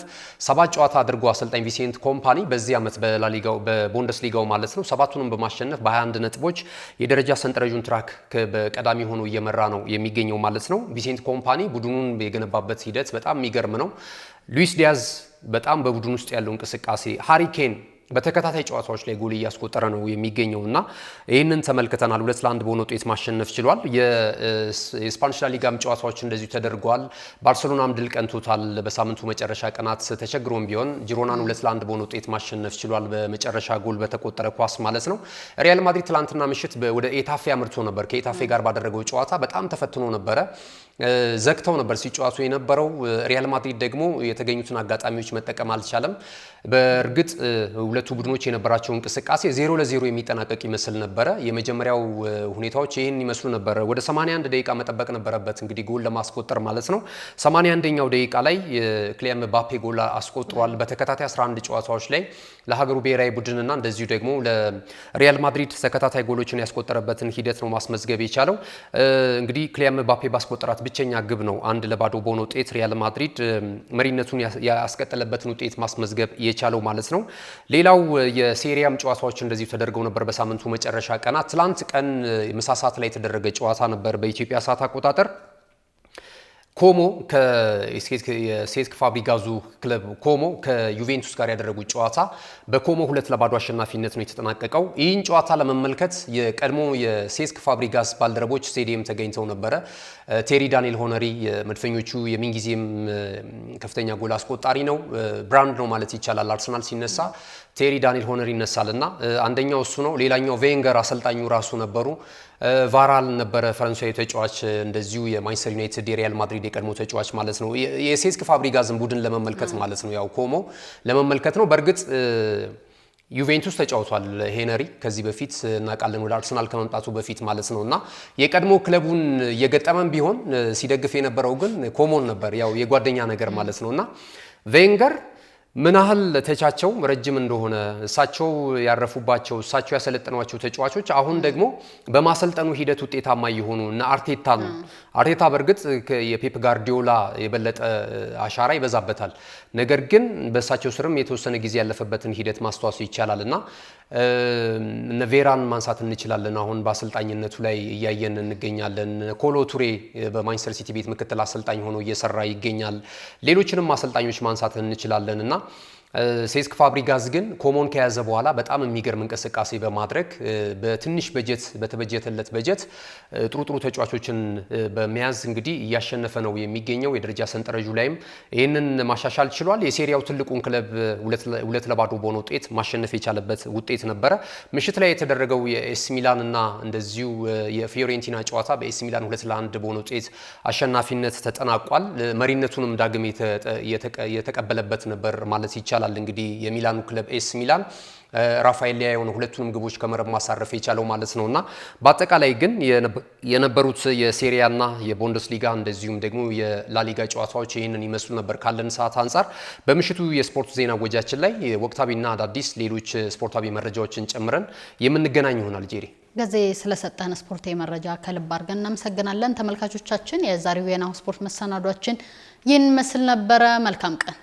S2: 7 ጨዋታ አድርጎ አሰልጣኝ ቪሴንት ኮምፓኒ በዚህ ዓመት በላሊጋው በቡንደስሊጋው ማለት ነው 7ቱንም በማሸነፍ በ21 ነጥቦች የደረጃ ሰንጠረዡን ትራክ በቀዳሚ ሆኖ እየመራ ነው የሚገኘው ማለት ነው። ቪሴንት ኮምፓኒ ቡድኑን የገነባበት ሂደት በጣም የሚገርም ነው። ሉዊስ ዲያዝ በጣም በቡድን ውስጥ ያለው እንቅስቃሴ ሃሪኬን በተከታታይ ጨዋታዎች ላይ ጎል እያስቆጠረ ነው የሚገኘውና ይህንን ተመልክተናል። 2-1 በሆነ ውጤት ማሸነፍ ችሏል። የስፓኒሽ ላሊጋም ጨዋታዎች እንደዚሁ ተደርገዋል። ባርሴሎናም ድል ቀንቶታል። በሳምንቱ መጨረሻ ቀናት ተቸግሮም ቢሆን ጂሮናን 2-1 በሆነ ውጤት ማሸነፍ ችሏል። በመጨረሻ ጎል በተቆጠረ ኳስ ማለት ነው። ሪያል ማድሪድ ትላንትና ምሽት ወደ ኤታፌ አምርቶ ነበር። ከኤታፌ ጋር ባደረገው ጨዋታ በጣም ተፈትኖ ነበረ። ዘግተው ነበር ሲጫወቱ የነበረው። ሪያል ማድሪድ ደግሞ የተገኙትን አጋጣሚዎች መጠቀም አልቻለም። በእርግጥ ሁለቱ ቡድኖች የነበራቸው እንቅስቃሴ 0-0 የሚጠናቀቅ ይመስል ነበረ። የመጀመሪያው ሁኔታዎች ይህን ይመስሉ ነበረ። ወደ 81 ደቂቃ መጠበቅ ነበረበት እንግዲህ ጎል ለማስቆጠር ማለት ነው። 81ኛው ደቂቃ ላይ ክሊያን ምባፔ ጎል አስቆጥሯል። በተከታታይ 11 ጨዋታዎች ላይ ለሀገሩ ብሔራዊ ቡድንና እንደዚሁ ደግሞ ለሪያል ማድሪድ ተከታታይ ጎሎችን ያስቆጠረበትን ሂደት ነው ማስመዝገብ የቻለው። እንግዲህ ክሊያን ምባፔ ባስቆጠራት ብቸኛ ግብ ነው 1-0 በሆነ ውጤት ሪያል ማድሪድ መሪነቱን ያስቀጠለበትን ውጤት ማስመዝገብ የቻለው ማለት ነው። ሌላው የሴሪያም ጨዋታዎች እንደዚሁ ተደርገው ነበር በሳምንቱ መጨረሻ ቀናት። ትላንት ቀን ምሳ ሰዓት ላይ የተደረገ ጨዋታ ነበር በኢትዮጵያ ሰዓት አቆጣጠር። ኮሞ የሴስክ ፋብሪጋዙ ክለብ ኮሞ ከዩቬንቱስ ጋር ያደረጉት ጨዋታ በኮሞ 2-0 አሸናፊነት ነው የተጠናቀቀው። ይህን ጨዋታ ለመመልከት የቀድሞ የሴስክ ፋብሪጋስ ባልደረቦች ስቴዲየም ተገኝተው ነበረ። ቴሪ ዳንኤል ሆነሪ የመድፈኞቹ የሚንጊዜም ከፍተኛ ጎል አስቆጣሪ ነው። ብራንድ ነው ማለት ይቻላል። አርሰናል ሲነሳ ቴሪ ዳንኤል ሆነሪ ይነሳልና አንደኛው እሱ ነው። ሌላኛው ቬንገር አሰልጣኙ ራሱ ነበሩ። ቫራል ነበረ ፈረንሳዊ ተጫዋች፣ እንደዚሁ የማንቸስተር ዩናይትድ የሪያል ማድሪድ የቀድሞ ተጫዋች ማለት ነው። የሴስክ ፋብሪጋዝን ቡድን ለመመልከት ማለት ነው፣ ያው ኮሞ ለመመልከት ነው። በእርግጥ ዩቬንቱስ ተጫውቷል ሄነሪ ከዚህ በፊት እናውቃለን፣ ወደ አርሰናል ከመምጣቱ በፊት ማለት ነውና የቀድሞ ክለቡን የገጠመን ቢሆን ሲደግፍ የነበረው ግን ኮሞን ነበር፣ ያው የጓደኛ ነገር ማለት ነውና ቬንገር ምን ያህል ተቻቸው ረጅም እንደሆነ እሳቸው ያረፉባቸው እሳቸው ያሰለጠኗቸው ተጫዋቾች አሁን ደግሞ በማሰልጠኑ ሂደት ውጤታማ የሆኑ እና አርቴታ በርግጥ የፔፕ ጋርዲዮላ የበለጠ አሻራ ይበዛበታል። ነገር ግን በእሳቸው ስርም የተወሰነ ጊዜ ያለፈበትን ሂደት ማስተዋወስ ይቻላልና እነ ቬራን ማንሳት እንችላለን። አሁን በአሰልጣኝነቱ ላይ እያየን እንገኛለን። ኮሎ ቱሬ በማንቸስተር ሲቲ ቤት ምክትል አሰልጣኝ ሆኖ እየሰራ ይገኛል። ሌሎችንም አሰልጣኞች ማንሳት እንችላለንና ሴስክ ፋብሪጋስ ግን ኮሞን ከያዘ በኋላ በጣም የሚገርም እንቅስቃሴ በማድረግ በትንሽ በጀት በተበጀተለት በጀት ጥሩ ተጫዋቾችን በመያዝ እንግዲህ እያሸነፈ ነው የሚገኘው። የደረጃ ሰንጠረዡ ላይም ይህንን ማሻሻል ችሏል። የሴሪያው ትልቁን ክለብ 2-2 በሆነ ውጤት ማሸነፍ የቻለበት ውጤት ነበረ። ምሽት ላይ የተደረገው የኤስ ሚላን እና እንደዚሁ የፊዮሬንቲና ጨዋታ በኤስ ሚላን 2-1 በሆነ ውጤት አሸናፊነት ተጠናቋል። መሪነቱንም ዳግም የተቀበለበት ነበር ማለት ይቻላል። እንግዲህ የሚላኑ ክለብ ኤስ ሚላን ራፋኤል ሊያዮን ሁለቱንም ግቦች ከመረብ ማሳረፍ የቻለው ማለት ነውና በአጠቃላይ ግን የነበሩት የሴሪያና የቡንደስሊጋ እንደዚሁም ደግሞ የላሊጋ ጨዋታዎች ይህንን ይመስሉ ነበር ካለን ሰዓት አንጻር። በምሽቱ የስፖርት ዜና ወጃችን ላይ ወቅታዊና አዳዲስ ሌሎች ስፖርታዊ መረጃዎችን ጨምረን የምንገናኝ ይሆናል። ጄሪ
S1: ገዜ ስለሰጠን ስፖርታዊ መረጃ ከልብ አድርገን እናመሰግናለን። ተመልካቾቻችን የዛሬው የናሁ ስፖርት መሰናዷችን ይህን መስል ነበረ። መልካም ቀን።